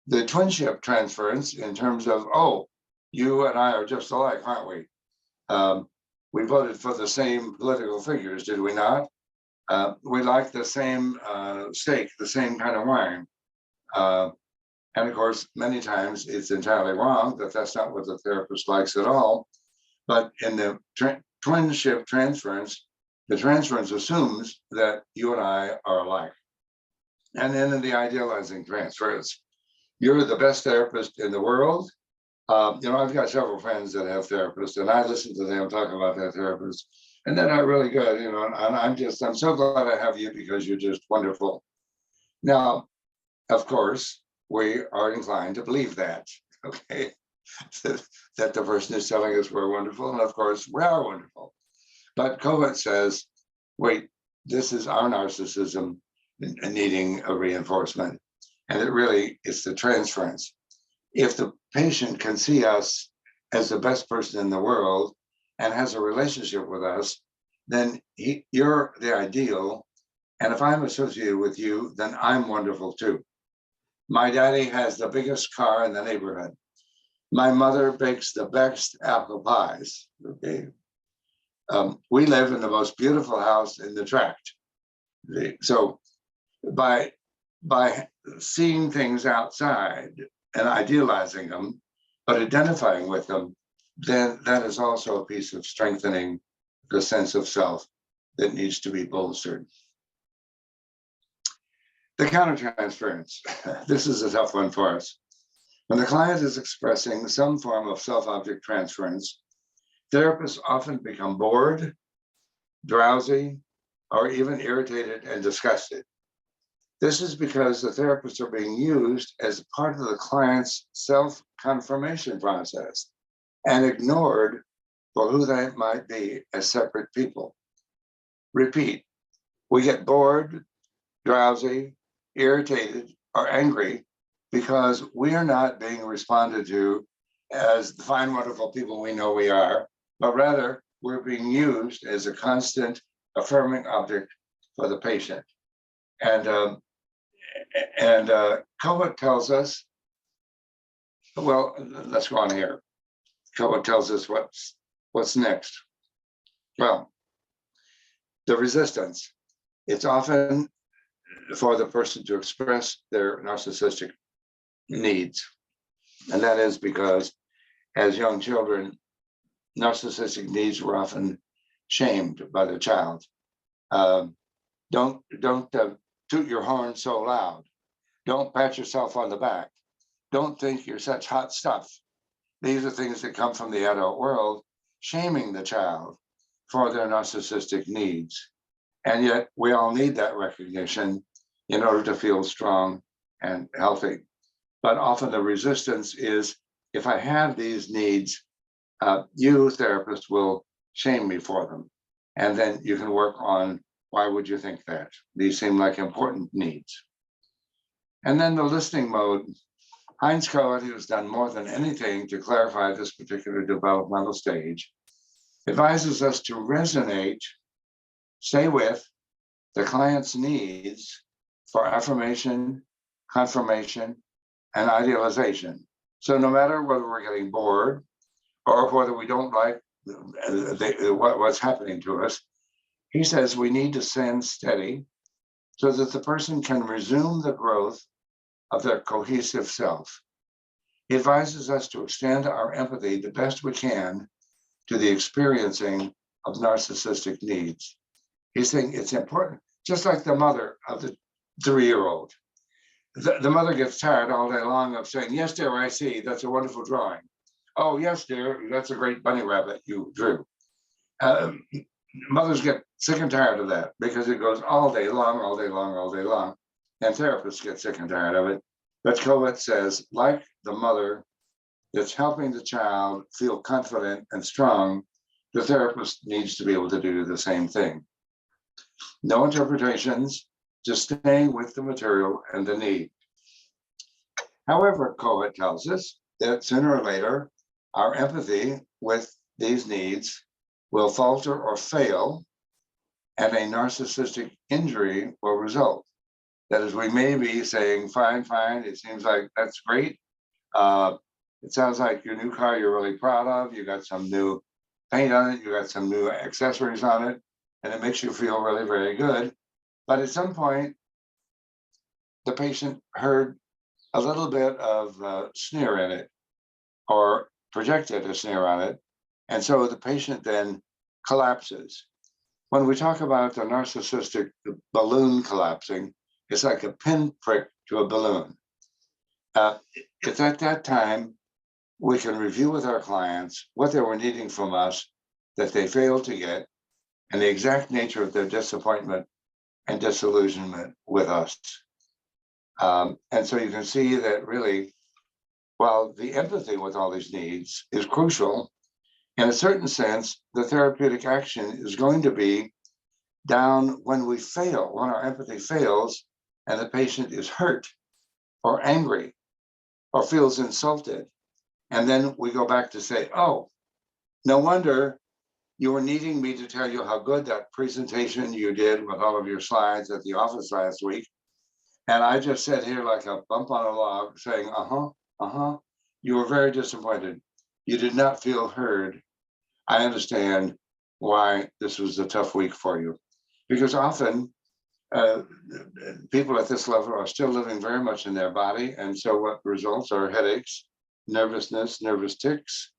The twinship transference in terms of, oh, you and I are just alike, aren't we? We voted for the same political figures, did we not? We like the same steak, the same kind of wine. And of course, many times it's entirely wrong, that that's not what the therapist likes at all. But in the twinship transference, the transference assumes that you and I are alike. And then in the idealizing transference, you're the best therapist in the world. I've got several friends that have therapists, and I listen to them talk about their therapists, and they're not really good, and I'm so glad I have you because you're just wonderful. Now, of course, we are inclined to believe that, okay? That the person is telling us we're wonderful, and of course, we are wonderful. But Covet says, wait, this is our narcissism needing a reinforcement. And it really is the transference. If the patient can see us as the best person in the world and has a relationship with us, then you're the ideal. And if I'm associated with you, then I'm wonderful too. My daddy has the biggest car in the neighborhood. My mother bakes the best apple pies. Okay. We live in the most beautiful house in the tract. Okay? So by seeing things outside and idealizing them, but identifying with them, then that is also a piece of strengthening the sense of self that needs to be bolstered. The countertransference. This is a tough one for us. When the client is expressing some form of self-object transference, therapists often become bored, drowsy, or even irritated and disgusted. This is because the therapists are being used as part of the client's self-confirmation process and ignored for who they might be as separate people. Repeat, we get bored, drowsy, irritated, or angry because we are not being responded to as the fine, wonderful people we know we are, but rather we're being used as a constant affirming object for the patient. And Covet tells us, well, let's go on here. Covet tells us what's next. Well, the resistance. It's often for the person to express their narcissistic needs. And that is because as young children, narcissistic needs were often shamed by the child. Don't toot your horn so loud. Don't pat yourself on the back. Don't think you're such hot stuff. These are things that come from the adult world, shaming the child for their narcissistic needs. And yet we all need that recognition in order to feel strong and healthy. But often the resistance is, if I have these needs, you, therapist, will shame me for them. And then you can work on, why would you think that? These seem like important needs. And then the listening mode. Heinz Cohen, who has done more than anything to clarify this particular developmental stage, advises us to resonate, stay with the client's needs for affirmation, confirmation, and idealization. So no matter whether we're getting bored or whether we don't like what's happening to us, he says we need to stand steady so that the person can resume the growth of their cohesive self. He advises us to extend our empathy the best we can to the experiencing of narcissistic needs. He's saying it's important, just like the mother of the 3-year-old. The mother gets tired all day long of saying, yes, dear, I see, that's a wonderful drawing. Oh, yes, dear, that's a great bunny rabbit you drew. Mothers get sick and tired of that because it goes all day long, all day long, all day long. And therapists get sick and tired of it. But Colette says, like the mother that's helping the child feel confident and strong, the therapist needs to be able to do the same thing. No interpretations, just staying with the material and the need. However, Colette tells us that sooner or later, our empathy with these needs will falter or fail, and a narcissistic injury will result. That is, we may be saying, fine, it seems like that's great. It sounds like your new car you're really proud of. You got some new paint on it, you got some new accessories on it, and it makes you feel really very good. But at some point, the patient heard a little bit of sneer in it or projected a sneer on it. And so the patient then collapses. When we talk about the narcissistic balloon collapsing, it's like a pinprick to a balloon. It's at that time we can review with our clients what they were needing from us that they failed to get, and the exact nature of their disappointment and disillusionment with us. And so you can see that really, while the empathy with all these needs is crucial, in a certain sense, the therapeutic action is going to be down when we fail, when our empathy fails and the patient is hurt or angry or feels insulted. And then we go back to say, oh, no wonder you were needing me to tell you how good that presentation you did with all of your slides at the office last week. And I just sat here like a bump on a log saying, you were very disappointed. You did not feel heard. I understand why this was a tough week for you. Because often people at this level are still living very much in their body. And so what results are headaches, nervousness, nervous tics,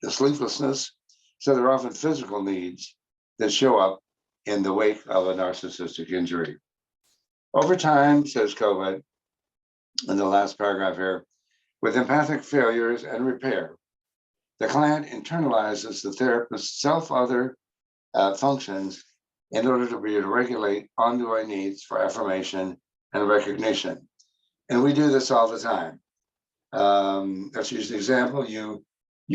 sleeplessness. So there are often physical needs that show up in the wake of a narcissistic injury. Over time, says Koved, in the last paragraph here, with empathic failures and repair, the client internalizes the therapist's self-other functions in order to be able to regulate ongoing needs for affirmation and recognition. And we do this all the time. Let's use an example. You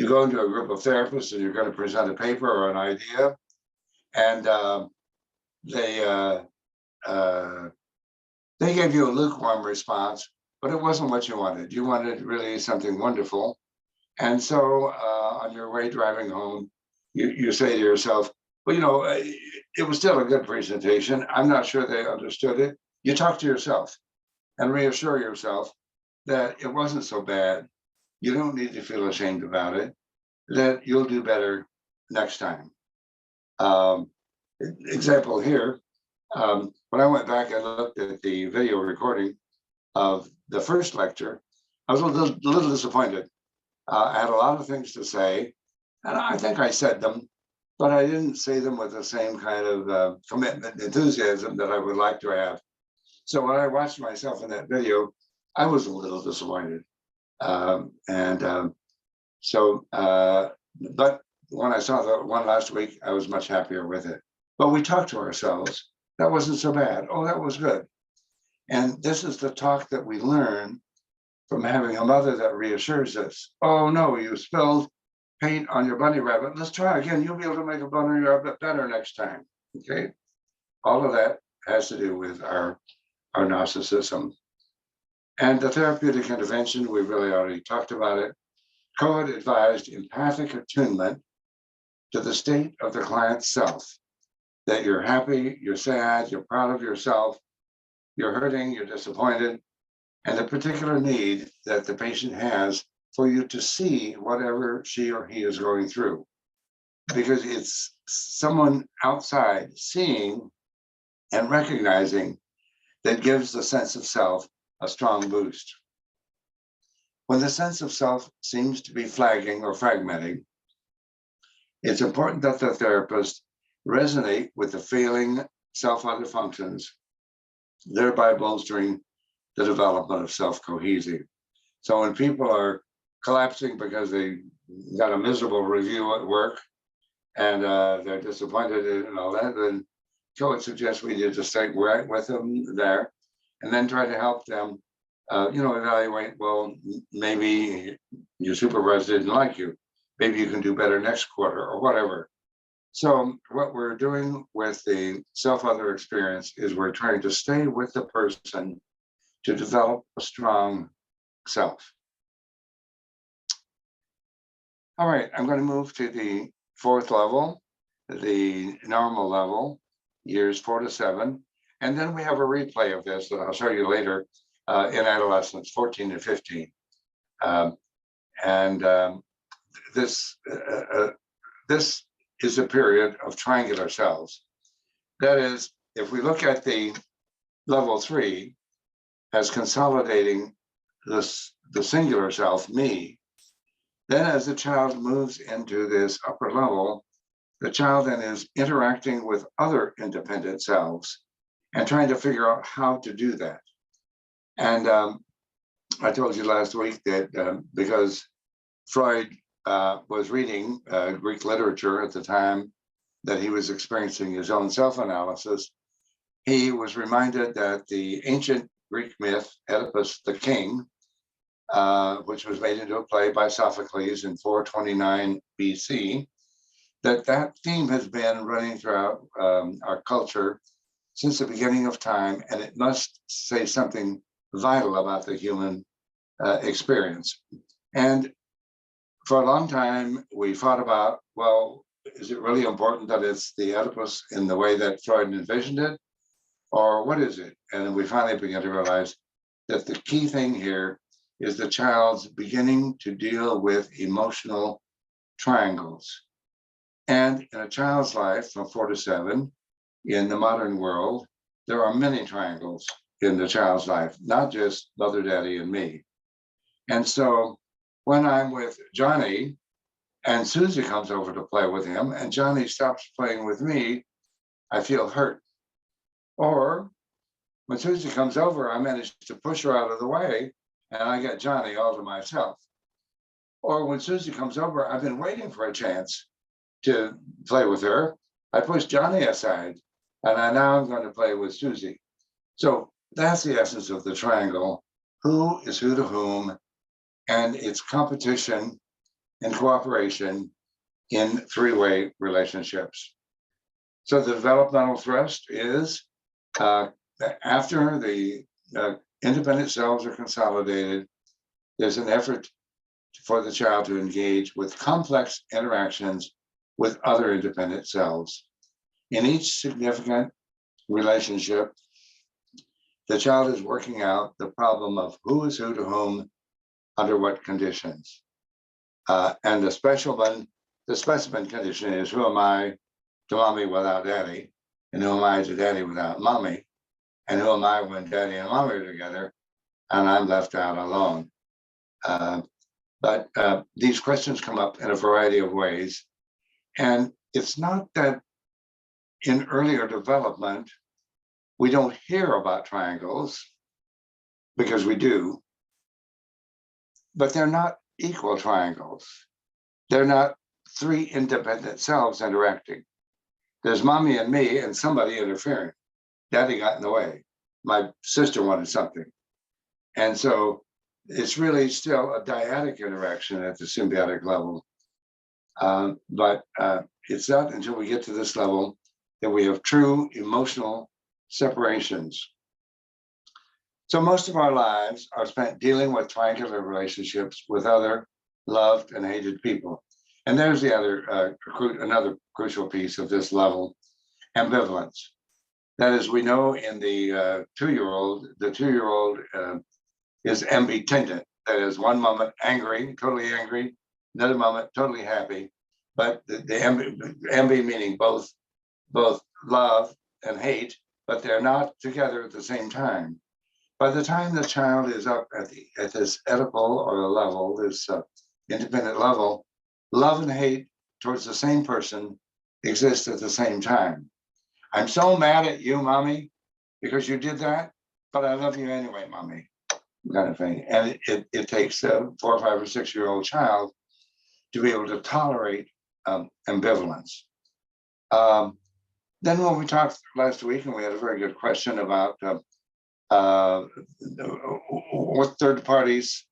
go into a group of therapists and you're going to present a paper or an idea, and they gave you a lukewarm response, but it wasn't what you wanted. You wanted really something wonderful. And so on your way driving home, you say to yourself, well, you know, it was still a good presentation. I'm not sure they understood it. You talk to yourself and reassure yourself that it wasn't so bad. You don't need to feel ashamed about it, that you'll do better next time. Example here, when I went back and looked at the video recording of the first lecture, I was a little disappointed. I had a lot of things to say, and I think I said them, but I didn't say them with the same kind of commitment, enthusiasm that I would like to have. So when I watched myself in that video, I was a little disappointed. But when I saw the one last week, I was much happier with it. But we talked to ourselves. That wasn't so bad. Oh, that was good. And this is the talk that we learn from having a mother that reassures us. Oh no, you spilled paint on your bunny rabbit. Let's try again. You'll be able to make a bunny rabbit better next time. Okay. All of that has to do with our narcissism. And the therapeutic intervention, we really already talked about it. Code-advised empathic attunement to the state of the client's self, that you're happy, you're sad, you're proud of yourself, you're hurting, you're disappointed, and the particular need that the patient has for you to see whatever she or he is going through. Because it's someone outside seeing and recognizing that gives the sense of self a strong boost. When the sense of self seems to be flagging or fragmenting, it's important that the therapist resonate with the failing self-other functions, thereby bolstering the development of self-cohesion. So when people are collapsing because they got a miserable review at work and they're disappointed and all that, then I would suggest we need to stay right with them there and then try to help them, evaluate, well, maybe your supervisor didn't like you. Maybe you can do better next quarter or whatever. So what we're doing with the self-other experience is we're trying to stay with the person to develop a strong self. All right, I'm going to move to the fourth level, the normal level, years 4 to 7. And then we have a replay of this that I'll show you later in adolescence, 14 to 15. This is a period of triangular selves. That is, if we look at the level 3 as consolidating the singular self, me, then as the child moves into this upper level, the child then is interacting with other independent selves and trying to figure out how to do that. And I told you last week that because Freud was reading Greek literature at the time that he was experiencing his own self-analysis, he was reminded that the ancient Greek myth, Oedipus the King, which was made into a play by Sophocles in 429 BC, that theme has been running throughout our culture since the beginning of time, and it must say something vital about the human experience. And for a long time, we thought about, well, is it really important that it's the Oedipus in the way that Freud envisioned it? Or what is it? And we finally began to realize that the key thing here is the child's beginning to deal with emotional triangles. And in a child's life from 4 to 7, in the modern world, there are many triangles in the child's life, not just mother, daddy, and me. And so when I'm with Johnny and Susie comes over to play with him and Johnny stops playing with me, I feel hurt. Or when Susie comes over, I manage to push her out of the way and I get Johnny all to myself. Or when Susie comes over, I've been waiting for a chance to play with her. I push Johnny aside and now I'm going to play with Susie. So that's the essence of the triangle. Who is who to whom, and it's competition and cooperation in three-way relationships. So the developmental thrust is after the independent selves are consolidated, there's an effort for the child to engage with complex interactions with other independent selves. In each significant relationship, the child is working out the problem of who is who to whom, under what conditions. And the specimen condition is, who am I to mommy without daddy? And who am I to daddy without mommy? And who am I when daddy and mommy are together and I'm left out alone? But these questions come up in a variety of ways. And it's not that in earlier development, we don't hear about triangles, because we do, but they're not equal triangles. They're not three independent selves interacting. There's mommy and me and somebody interfering. Daddy got in the way. My sister wanted something. And so it's really still a dyadic interaction at the symbiotic level. But it's not until we get to this level that we have true emotional separations. So most of our lives are spent dealing with triangular relationships with other loved and hated people. And there's the other, another crucial piece of this level, ambivalence. That is, we know in the two-year-old is ambitendent. That is, one moment angry, totally angry, another moment totally happy. But the ambi meaning both love and hate, but they're not together at the same time. By the time the child is up at this Oedipal or level, this independent level, love and hate towards the same person exist at the same time. I'm so mad at you, mommy, because you did that, but I love you anyway, mommy, kind of thing. And it takes a 4 or 5 or 6 year old child to be able to tolerate ambivalence. Then when we talked last week, and we had a very good question about what third parties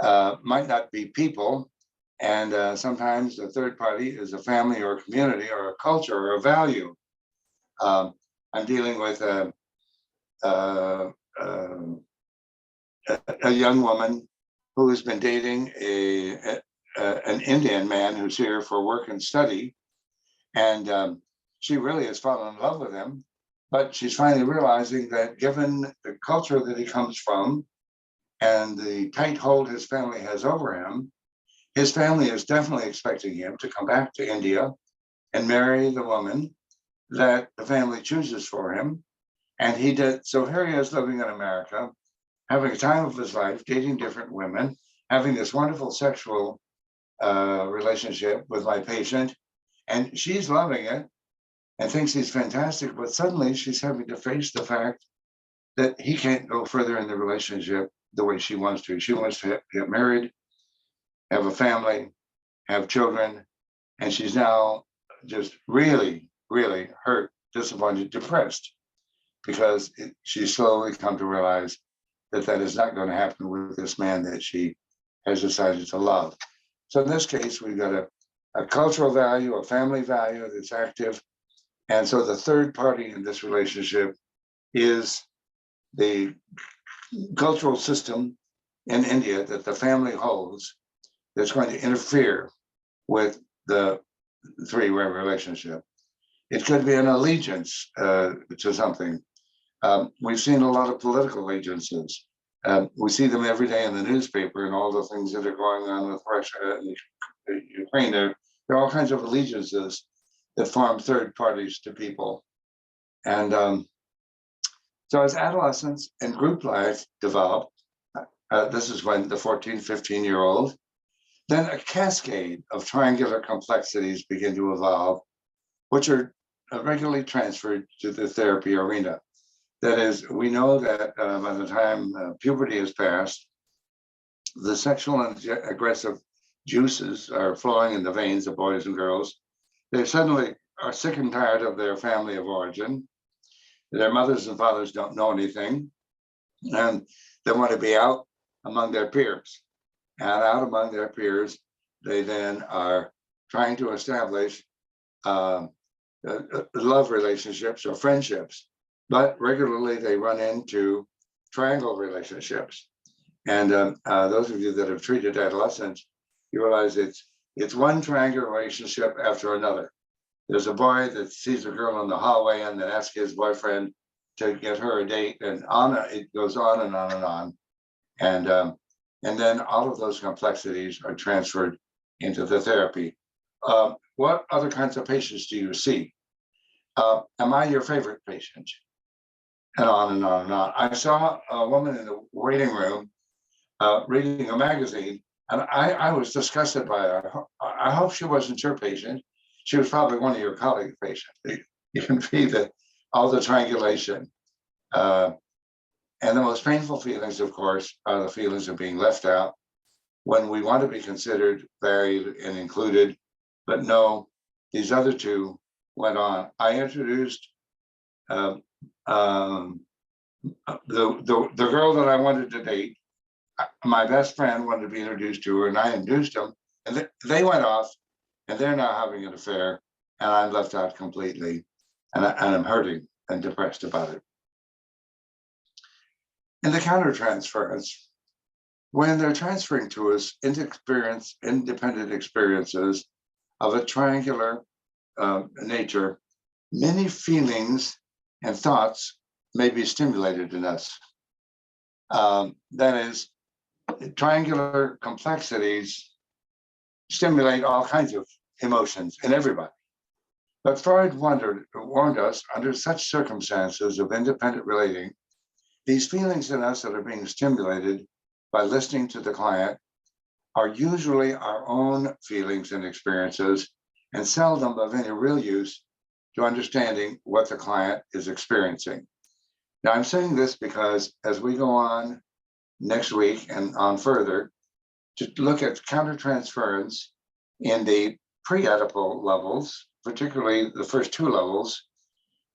might not be people, and sometimes the third party is a family or a community or a culture or a value. I'm dealing with a young woman who has been dating an Indian man who's here for work and study, and she really has fallen in love with him. But she's finally realizing that given the culture that he comes from and the tight hold his family has over him, his family is definitely expecting him to come back to India and marry the woman that the family chooses for him. And he did. So here he is living in America, having a time of his life, dating different women, having this wonderful sexual relationship with my patient. And she's loving it and thinks he's fantastic, but suddenly she's having to face the fact that he can't go further in the relationship the way she wants to. She wants to get married, have a family, have children, and she's now just really, really hurt, disappointed, depressed, because she's slowly come to realize that that is not going to happen with this man that she has decided to love. So in this case, we've got a cultural value, a family value that's active. And so the third party in this relationship is the cultural system in India that the family holds that's going to interfere with the three-way relationship. It could be an allegiance to something. We've seen a lot of political allegiances. We see them every day in the newspaper and all the things that are going on with Russia and Ukraine. There are all kinds of allegiances that form third parties to people. And so as adolescence and group life develop, this is when the 14, 15-year-old, then a cascade of triangular complexities begin to evolve, which are regularly transferred to the therapy arena. That is, we know that by the time puberty has passed, the sexual and aggressive juices are flowing in the veins of boys and girls. They suddenly are sick and tired of their family of origin. Their mothers and fathers don't know anything, and they want to be out among their peers. And out among their peers, they then are trying to establish love relationships or friendships. But regularly they run into triangle relationships. And those of you that have treated adolescents, you realize it's one triangular relationship after another. There's a boy that sees a girl in the hallway and then asks his boyfriend to get her a date, and on it goes on and on and on. And then all of those complexities are transferred into the therapy. What other kinds of patients do you see? Am I your favorite patient? And on and on and on. I saw a woman in the waiting room reading a magazine, and I was disgusted by her. I hope she wasn't your patient. she was probably one of your colleague patients. You can see all the triangulation. And the most painful feelings, of course, are the feelings of being left out when we want to be considered, valued, and included. But no, these other two went on. I introduced the girl that I wanted to date. My best friend wanted to be introduced to her, and I introduced them, and they went off, and they're now having an affair, and I'm left out completely, and I'm hurting and depressed about it. And the countertransference, when they're transferring to us independent experiences of a triangular nature, many feelings and thoughts may be stimulated in us. That is, triangular complexities stimulate all kinds of emotions in everybody. But Freud warned us, under such circumstances of independent relating, these feelings in us that are being stimulated by listening to the client are usually our own feelings and experiences, and seldom of any real use to understanding what the client is experiencing. Now, I'm saying this because as we go on next week and on further to look at countertransference in the pre-Oedipal levels, particularly the first two levels,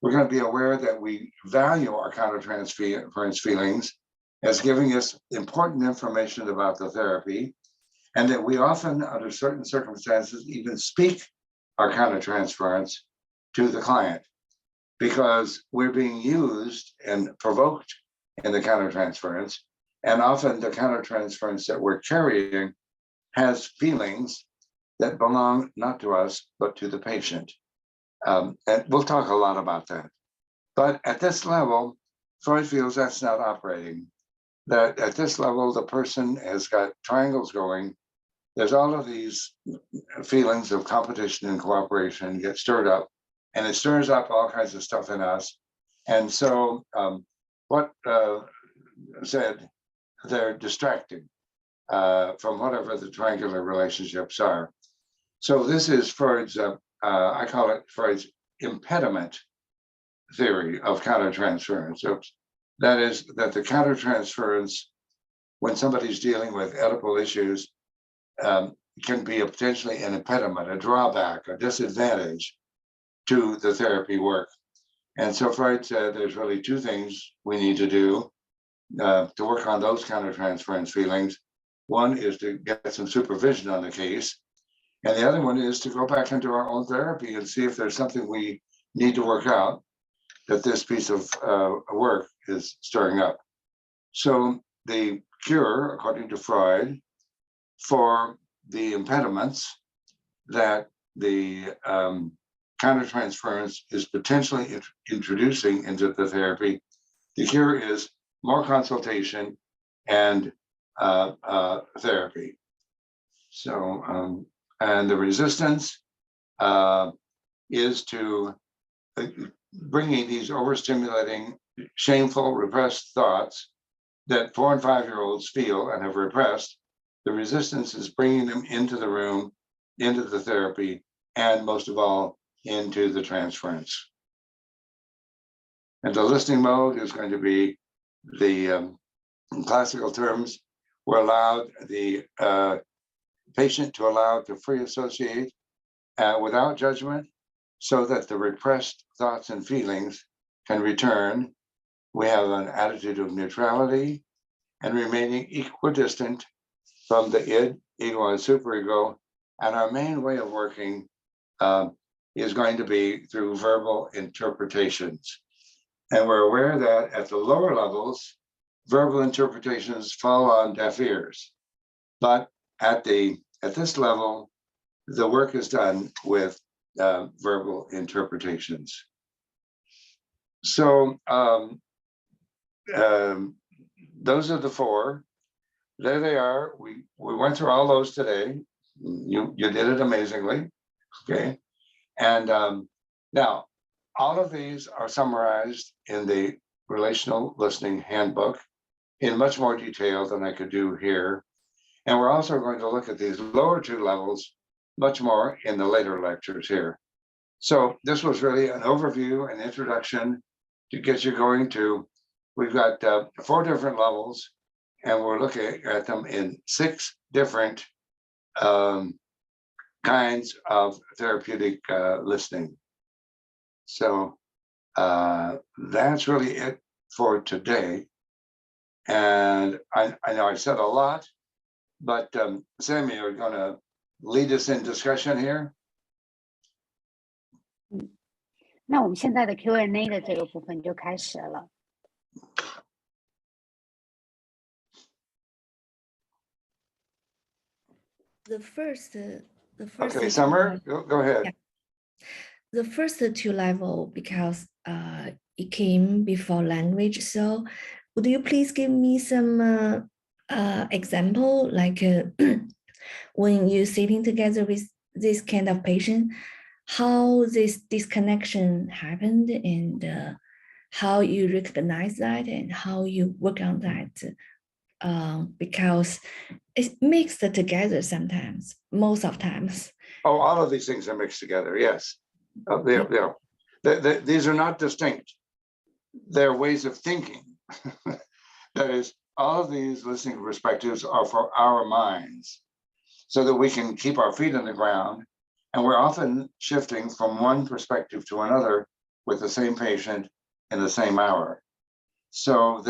we're going to be aware that we value our countertransference feelings as giving us important information about the therapy, and that we often, under certain circumstances, even speak our countertransference to the client, because we're being used and provoked in the countertransference, and often the countertransference that we're carrying has feelings that belong not to us, but to the patient. And we'll talk a lot about that. But at this level, Freud feels that's not operating. That at this level, the person has got triangles going. There's all of these feelings of competition and cooperation get stirred up, and it stirs up all kinds of stuff in us. And so what said, they're distracting from whatever the triangular relationships are. So this is Freud's, I call it Freud's impediment theory of countertransference. That is, that the countertransference, when somebody's dealing with Oedipal issues, can be potentially an impediment, a drawback, a disadvantage to the therapy work. And so Freud said there's really two things we need to do to work on those countertransference feelings. One is to get some supervision on the case, and the other one is to go back into our own therapy and see if there's something we need to work out that this piece of work is stirring up. So the cure, according to Freud, for the impediments that the countertransference is potentially introducing into the therapy, the cure is more consultation and therapy. So, and the resistance is to bringing these overstimulating, shameful, repressed thoughts that 4 and 5-year-olds feel and have repressed. The resistance is bringing them into the room, into the therapy, and most of all, into the transference. And the listening mode is going to be the, in classical terms, we're allowed the patient to allow to free associate without judgment, so that the repressed thoughts and feelings can return. We have an attitude of neutrality and remaining equidistant from the id, ego, and superego. And our main way of working is going to be through verbal interpretations. And we're aware that at the lower levels, verbal interpretations fall on deaf ears. But at this level, the work is done with verbal interpretations. So those are the 4. There they are. We went through all those today. You did it amazingly. Okay. And now all of these are summarized in the Relational Listening Handbook in much more detail than I could do here. And we're also going to look at these lower 2 levels much more in the later lectures here. So this was really an overview, an introduction to get you going to, we've got 4 different levels, and we're looking at them in 6 different kinds of therapeutic listening. So that's really it for today. And I know I said a lot, but Sammy, you're going to lead us in discussion here. 那我们现在的 Q&A 的这个部分就开始了。The first Okay, Summer, go ahead. Yeah. The first 2 level, because it came before language. So would you please give me some example, like when you're sitting together with this kind of patient, how this disconnection happened, and how you recognize that and how you work on that, because it's mixed together sometimes, most of times. Oh, all of these things are mixed together, yes. These are not distinct. They're ways of thinking. That is, all of these listening perspectives are for our minds so that we can keep our feet on the ground. And we're often shifting from one perspective to another with the same patient in the same hour. So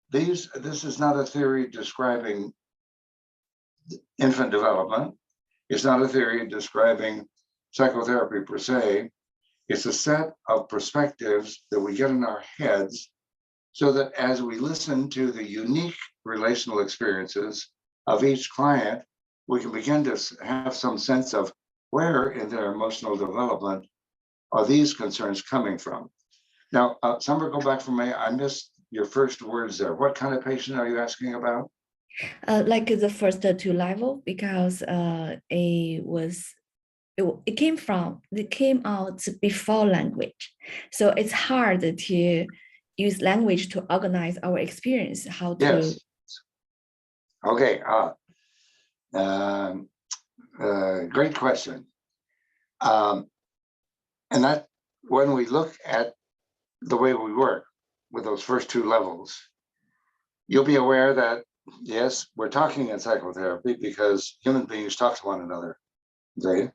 this is not a theory describing infant development. It's not a theory describing psychotherapy per se. It's a set of perspectives that we get in our heads so that as we listen to the unique relational experiences of each client, we can begin to have some sense of where in their emotional development are these concerns coming from. Now, Summer, go back for me. I missed your first words there. What kind of patient are you asking about? Like the first 2 level, because it came out before language, so it's hard to use language to organize our experience. How to? Yes. Okay. Great question. And that when we look at the way we work with those first 2 levels, you'll be aware that yes, we're talking in psychotherapy because human beings talk to one another. Okay.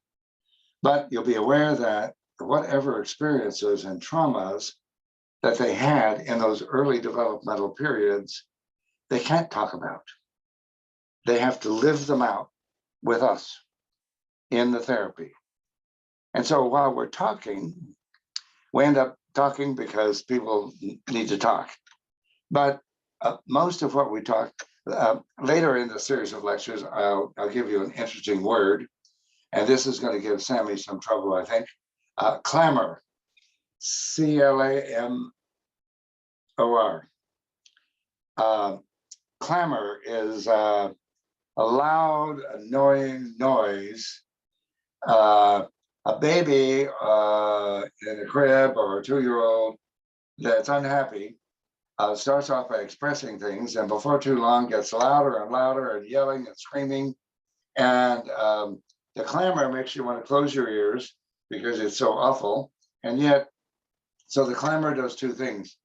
But you'll be aware that whatever experiences and traumas that they had in those early developmental periods, they can't talk about. They have to live them out with us in the therapy. And so while we're talking, we end up talking because people need to talk. But most of what we talk, later in the series of lectures, I'll give you an interesting word. And this is going to give Sammy some trouble, I think. Clamor, C-L-A-M-O-R. Clamor is a loud, annoying noise. A baby in a crib or a 2-year-old that's unhappy starts off by expressing things, and before too long gets louder and louder and yelling and screaming. And the clamor makes you want to close your ears because it's so awful. And yet, so the clamor does 2 things.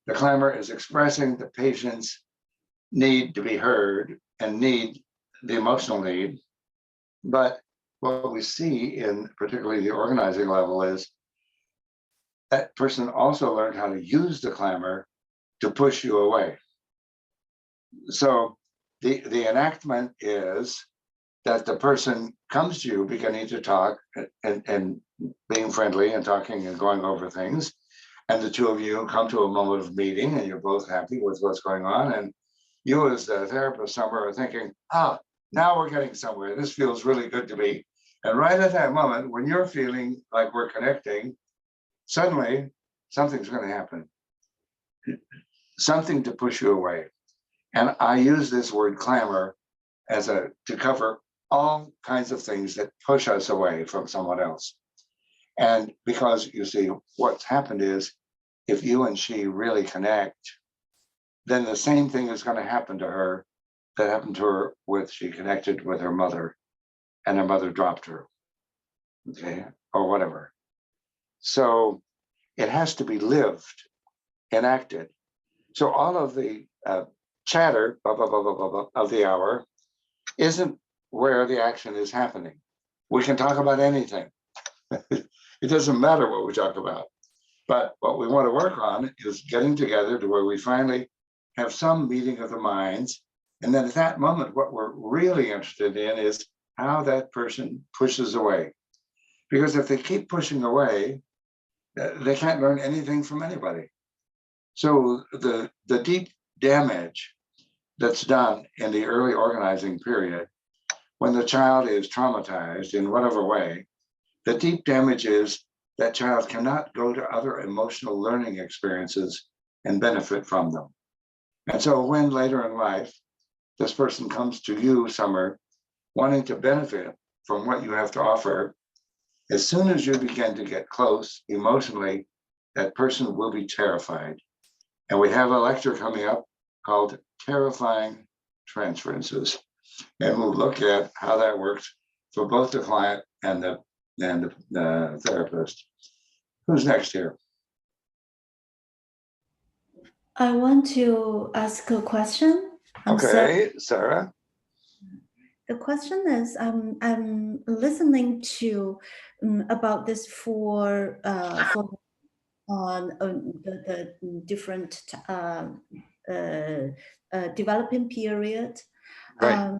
The clamor is expressing the patient's need to be heard and the emotional need. But what we see in particularly the organizing level is that person also learned how to use the clamor to push you away. So the enactment is that the person comes to you beginning to talk and being friendly and talking and going over things. And the 2 of you come to a moment of meeting and you're both happy with what's going on. And you as the therapist somewhere are thinking, now we're getting somewhere. This feels really good to me. And right at that moment, when you're feeling like we're connecting, suddenly something's going to happen. Something to push you away. And I use this word clamor to cover all kinds of things that push us away from someone else. And because you see, what's happened is if you and she really connect, then the same thing is going to happen to her that happened to her she connected with her mother and her mother dropped her, okay, or whatever. So it has to be lived, enacted. So all of the chatter of the hour isn't where the action is happening. We can talk about anything. It doesn't matter what we talk about. But what we want to work on is getting together to where we finally have some meeting of the minds. And then at that moment, what we're really interested in is how that person pushes away. Because if they keep pushing away, they can't learn anything from anybody. So the deep damage that's done in the early organizing period, when the child is traumatized in whatever way, the deep damage is that child cannot go to other emotional learning experiences and benefit from them. And so when later in life, this person comes to you, Summer, wanting to benefit from what you have to offer, as soon as you begin to get close emotionally, that person will be terrified. And we have a lecture coming up called Terrifying Transferences. And we'll look at how that works for both the client and the therapist. Who's next here? I want to ask a question. Okay, Sarah. The question is, I'm listening to about this for on the different developing period. Right.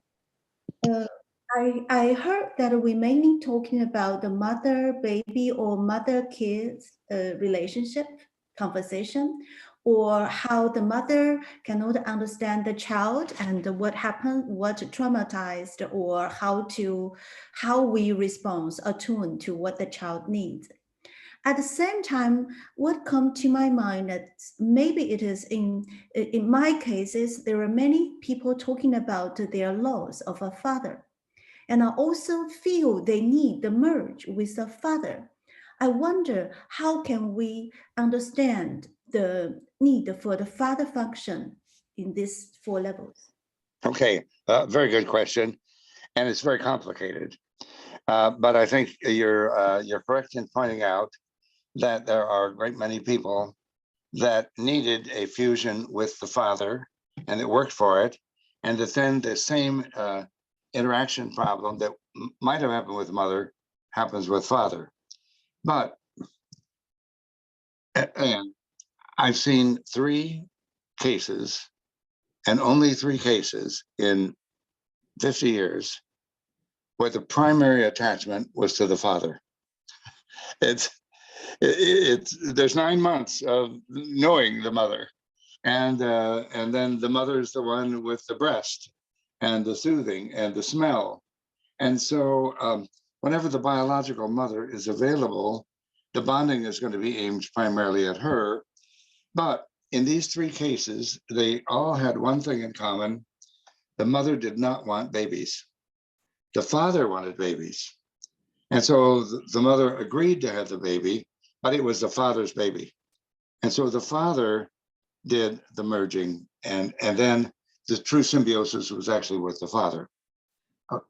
I heard that we mainly talking about the mother-baby or mother-kids relationship conversation, or how the mother cannot understand the child and what happened, what traumatized, or how we respond, attune to what the child needs. At the same time, what come to my mind that maybe it is in my cases, there are many people talking about their loss of a father. And I also feel they need the merge with the father. I wonder, how can we understand the need for the father function in these 4 levels? Okay, very good question. And it's very complicated. But I think you're correct in pointing out that there are a great many people that needed a fusion with the father and it worked for it. And that then the same interaction problem that might have happened with mother happens with father. But, and I've seen 3 cases and only 3 cases in 50 years where the primary attachment was to the father. It's there's 9 months of knowing the mother, and then the mother is the one with the breast and the soothing and the smell. And so whenever the biological mother is available, the bonding is going to be aimed primarily at her. But in these 3 cases, they all had one thing in common. The mother did not want babies. The father wanted babies. And so the mother agreed to have the baby, but it was the father's baby. And so the father did the merging, and then the true symbiosis was actually with the father.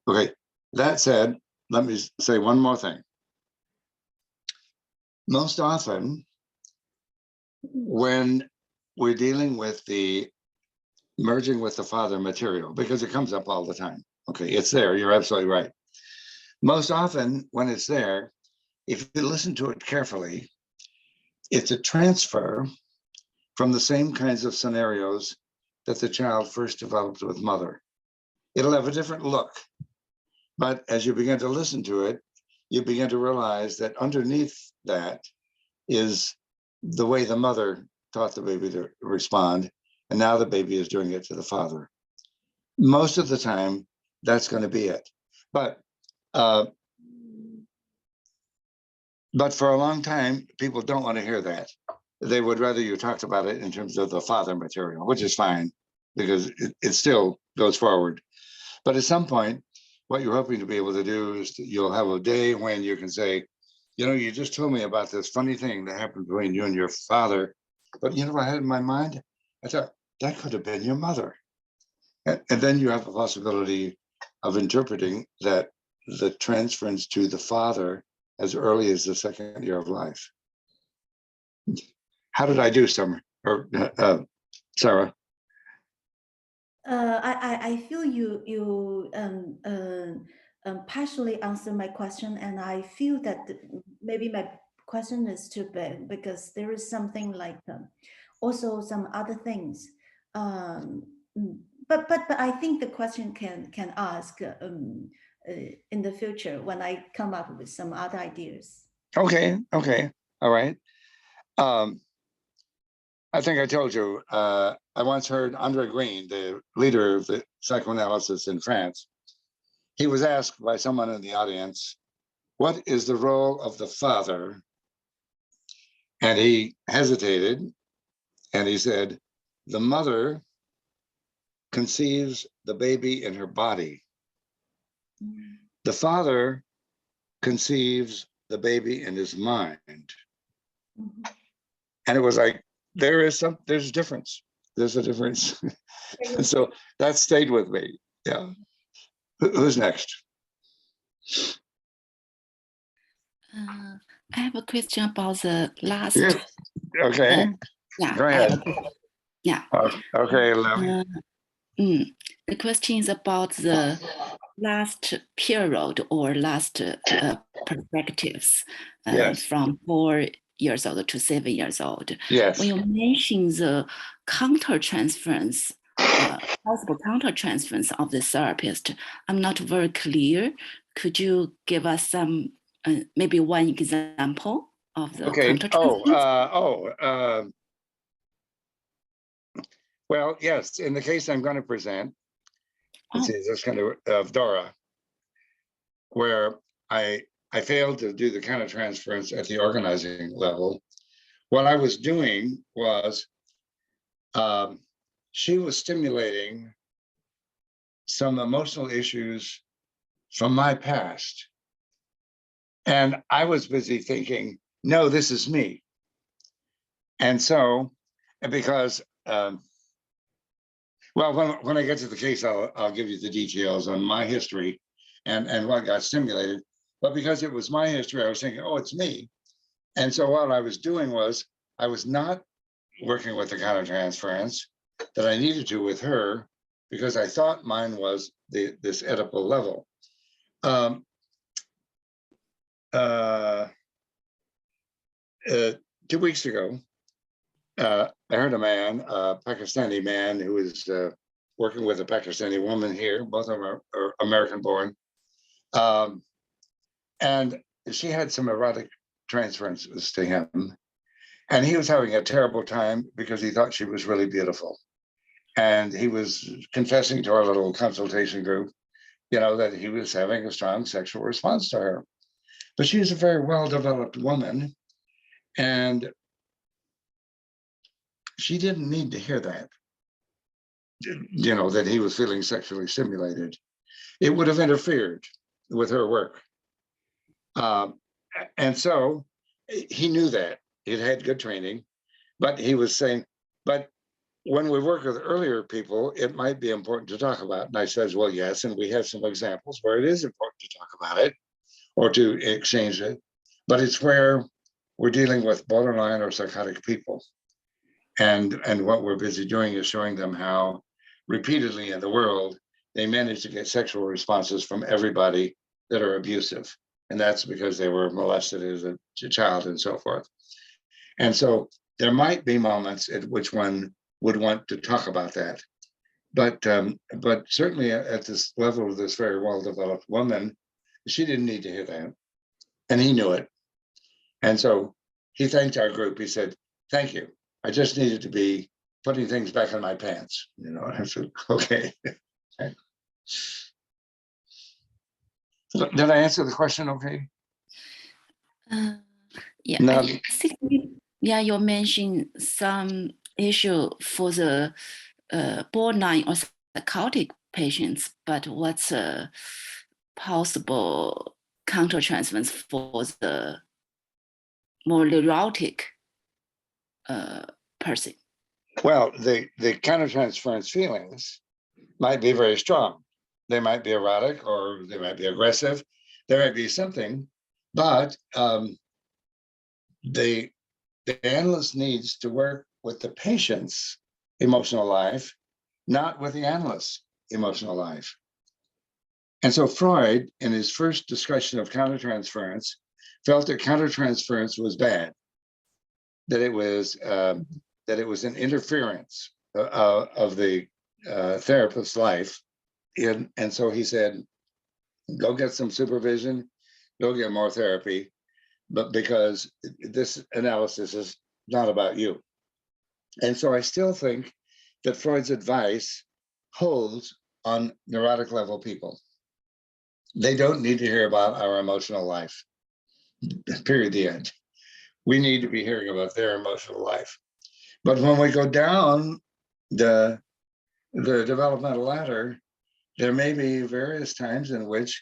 Okay, that said, let me say one more thing. Most often, when we're dealing with the merging with the father material, because it comes up all the time. Okay, it's there, you're absolutely right. Most often when it's there, if you listen to it carefully, it's a transfer from the same kinds of scenarios that the child first developed with mother. It'll have a different look, but as you begin to listen to it, you begin to realize that underneath that is the way the mother taught the baby to respond, and now the baby is doing it to the father. Most of the time, that's going to be it. But for a long time, people don't want to hear that. They would rather you talked about it in terms of the father material, which is fine, because it still goes forward. But at some point, what you're hoping to be able to do is you'll have a day when you can say, you know, you just told me about this funny thing that happened between you and your father, but you know what I had in my mind? I thought, that could have been your mother. And then you have the possibility of interpreting that the transference to the father as early as the 2nd year of life. How did I do, Summer or Sarah? I feel you partially answered my question, and I feel that maybe my question is too big because there is something like also some other things. But I think the question can ask in the future when I come up with some other ideas. Okay, all right. I think I told you, I once heard Andre Green, the leader of the psychoanalysis in France. He was asked by someone in the audience, what is the role of the father? And he hesitated and he said, the mother conceives the baby in her body. The father conceives the baby in his mind. And it was like, there's a difference. There's a difference. And so that stayed with me. Yeah. Who's next? I have a question about the last. Yes. Okay. Yeah. Go ahead. Yeah. Okay, Lily. The question is about the last period or last perspectives Yes. from 4 years old to 7 years old. Yes. When you mention the countertransference, possible countertransference of the therapist, I'm not very clear. Could you give us some, maybe one example of the countertransference? Well, yes, in the case I'm going to present, this kind of Dora, where I failed to do the countertransference at the organizing level. What I was doing was she was stimulating some emotional issues from my past. And I was busy thinking, no, this is me. And so, because, well, when I get to the case, I'll give you the details on my history and what got stimulated. But because it was my history, I was thinking, oh, it's me. And so what I was doing was, I was not working with the countertransference that I needed to with her, because I thought mine was this Oedipal level. 2 weeks ago, I heard a man, a Pakistani man who was working with a Pakistani woman here, both of them are American born. And she had some erotic transferences to him. And he was having a terrible time because he thought she was really beautiful. And he was confessing to our little consultation group, that he was having a strong sexual response to her. But she was a very well-developed woman. And she didn't need to hear that, that he was feeling sexually stimulated. It would have interfered with her work. And so he knew that. He'd had good training, but he was saying, but when we work with earlier people, it might be important to talk about. And I says, well, yes, and we have some examples where it is important to talk about it or to exchange it, but it's where we're dealing with borderline or psychotic people. And what we're busy doing is showing them how repeatedly in the world, they manage to get sexual responses from everybody that are abusive. And that's because they were molested as a child and so forth. And so there might be moments at which one would want to talk about that. But certainly at this level of this very well-developed woman, she didn't need to hear that. And he knew it. And so he thanked our group. He said, thank you. I just needed to be putting things back in my pants. I said, okay. Did I answer the question okay? Yeah, No. I think, you mentioned some issue for the borderline or psychotic patients, but what's a possible countertransference for the more neurotic person? Well, the countertransference feelings might be very strong. They might be erotic or they might be aggressive. There might be something, but the analyst needs to work with the patient's emotional life, not with the analyst's emotional life. And so Freud, in his first discussion of countertransference, felt that countertransference was bad, that it was an interference of the therapist's life. And so he said, go get some supervision, go get more therapy, but because this analysis is not about you. And so I still think that Freud's advice holds on neurotic level people. They don't need to hear about our emotional life, period, the end. We need to be hearing about their emotional life. But when we go down the developmental ladder, there may be various times in which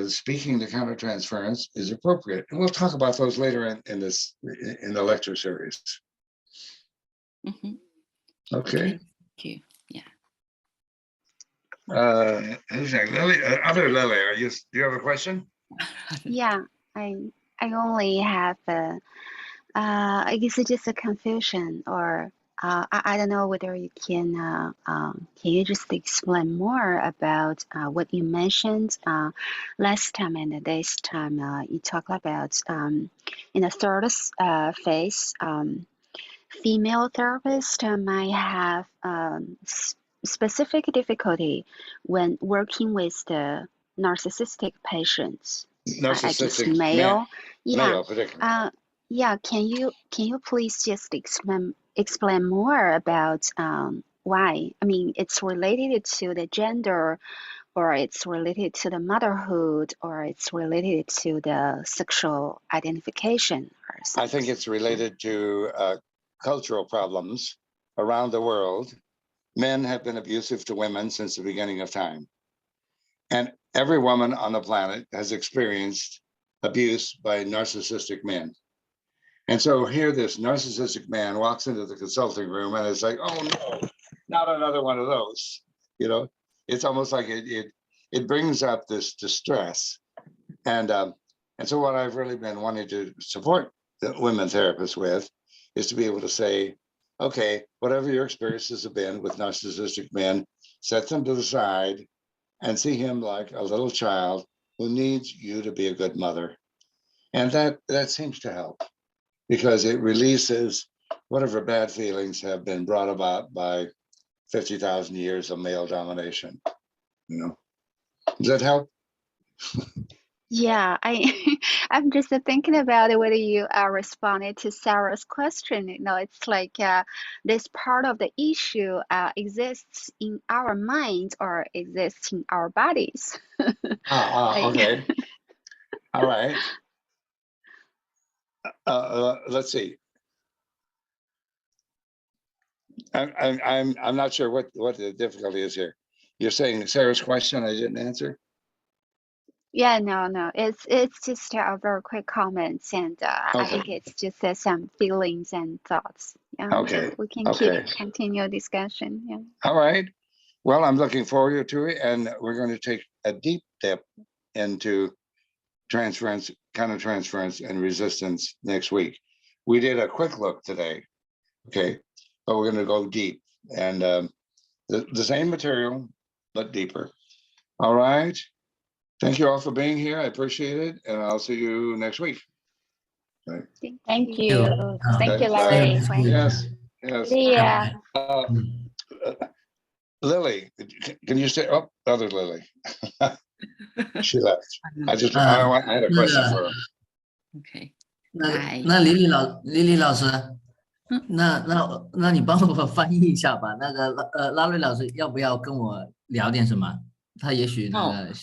speaking to countertransference is appropriate. And we'll talk about those later in the lecture series. Mm-hmm. Okay. Thank you. Yeah. Who's that? Lily? Other Lily, do you have a question? Yeah, I only have I guess it's just a confusion, or I don't know whether you can you just explain more about what you mentioned last time and this time. You talk about in the third phase, female therapists might have specific difficulty when working with the narcissistic patients. I guess Narcissistic male. Yeah. male particularly. Yeah. Can you please just explain more about why? I mean, it's related to the gender, or it's related to the motherhood, or it's related to the sexual identification or something. I think it's related to cultural problems around the world. Men have been abusive to women since the beginning of time. And every woman on the planet has experienced abuse by narcissistic men. And so here this narcissistic man walks into the consulting room and it's like, oh no, not another one of those. You know, it's almost like it brings up this distress. And so what I've really been wanting to support the women therapists with is to be able to say, okay, whatever your experiences have been with narcissistic men, set them to the side and see him like a little child who needs you to be a good mother. And that seems to help, because it releases whatever bad feelings have been brought about by 50,000 years of male domination. You know, does that help? Yeah, I'm just thinking about whether you responded to Sarah's question. You know, it's like this part of the issue exists in our minds or exists in our bodies. Okay. All right. Let's see. I'm not sure what the difficulty is here. You're saying Sarah's question I didn't answer? Yeah, no, it's just a very quick comments, and I Okay. think it's just some feelings and thoughts. Yeah, Okay. we can Okay. continue discussion. Yeah. All right. Well, I'm looking forward to it, and we're going to take a deep dip into transference, countertransference, and resistance next week. We did a quick look today, okay, but we're going to go deep, and the same material, but deeper. All right. Thank you all for being here. I appreciate it, and I'll see you next week. Okay. Thank you. Thank Okay, you, bye. Larry. Yes, yes. Yeah. Lily, can you say? Oh, other Lily. She left. I had a question for her. Okay. 那李李老师，那你帮我翻译一下吧。那个拉瑞老师要不要跟我聊点什么？他也许那个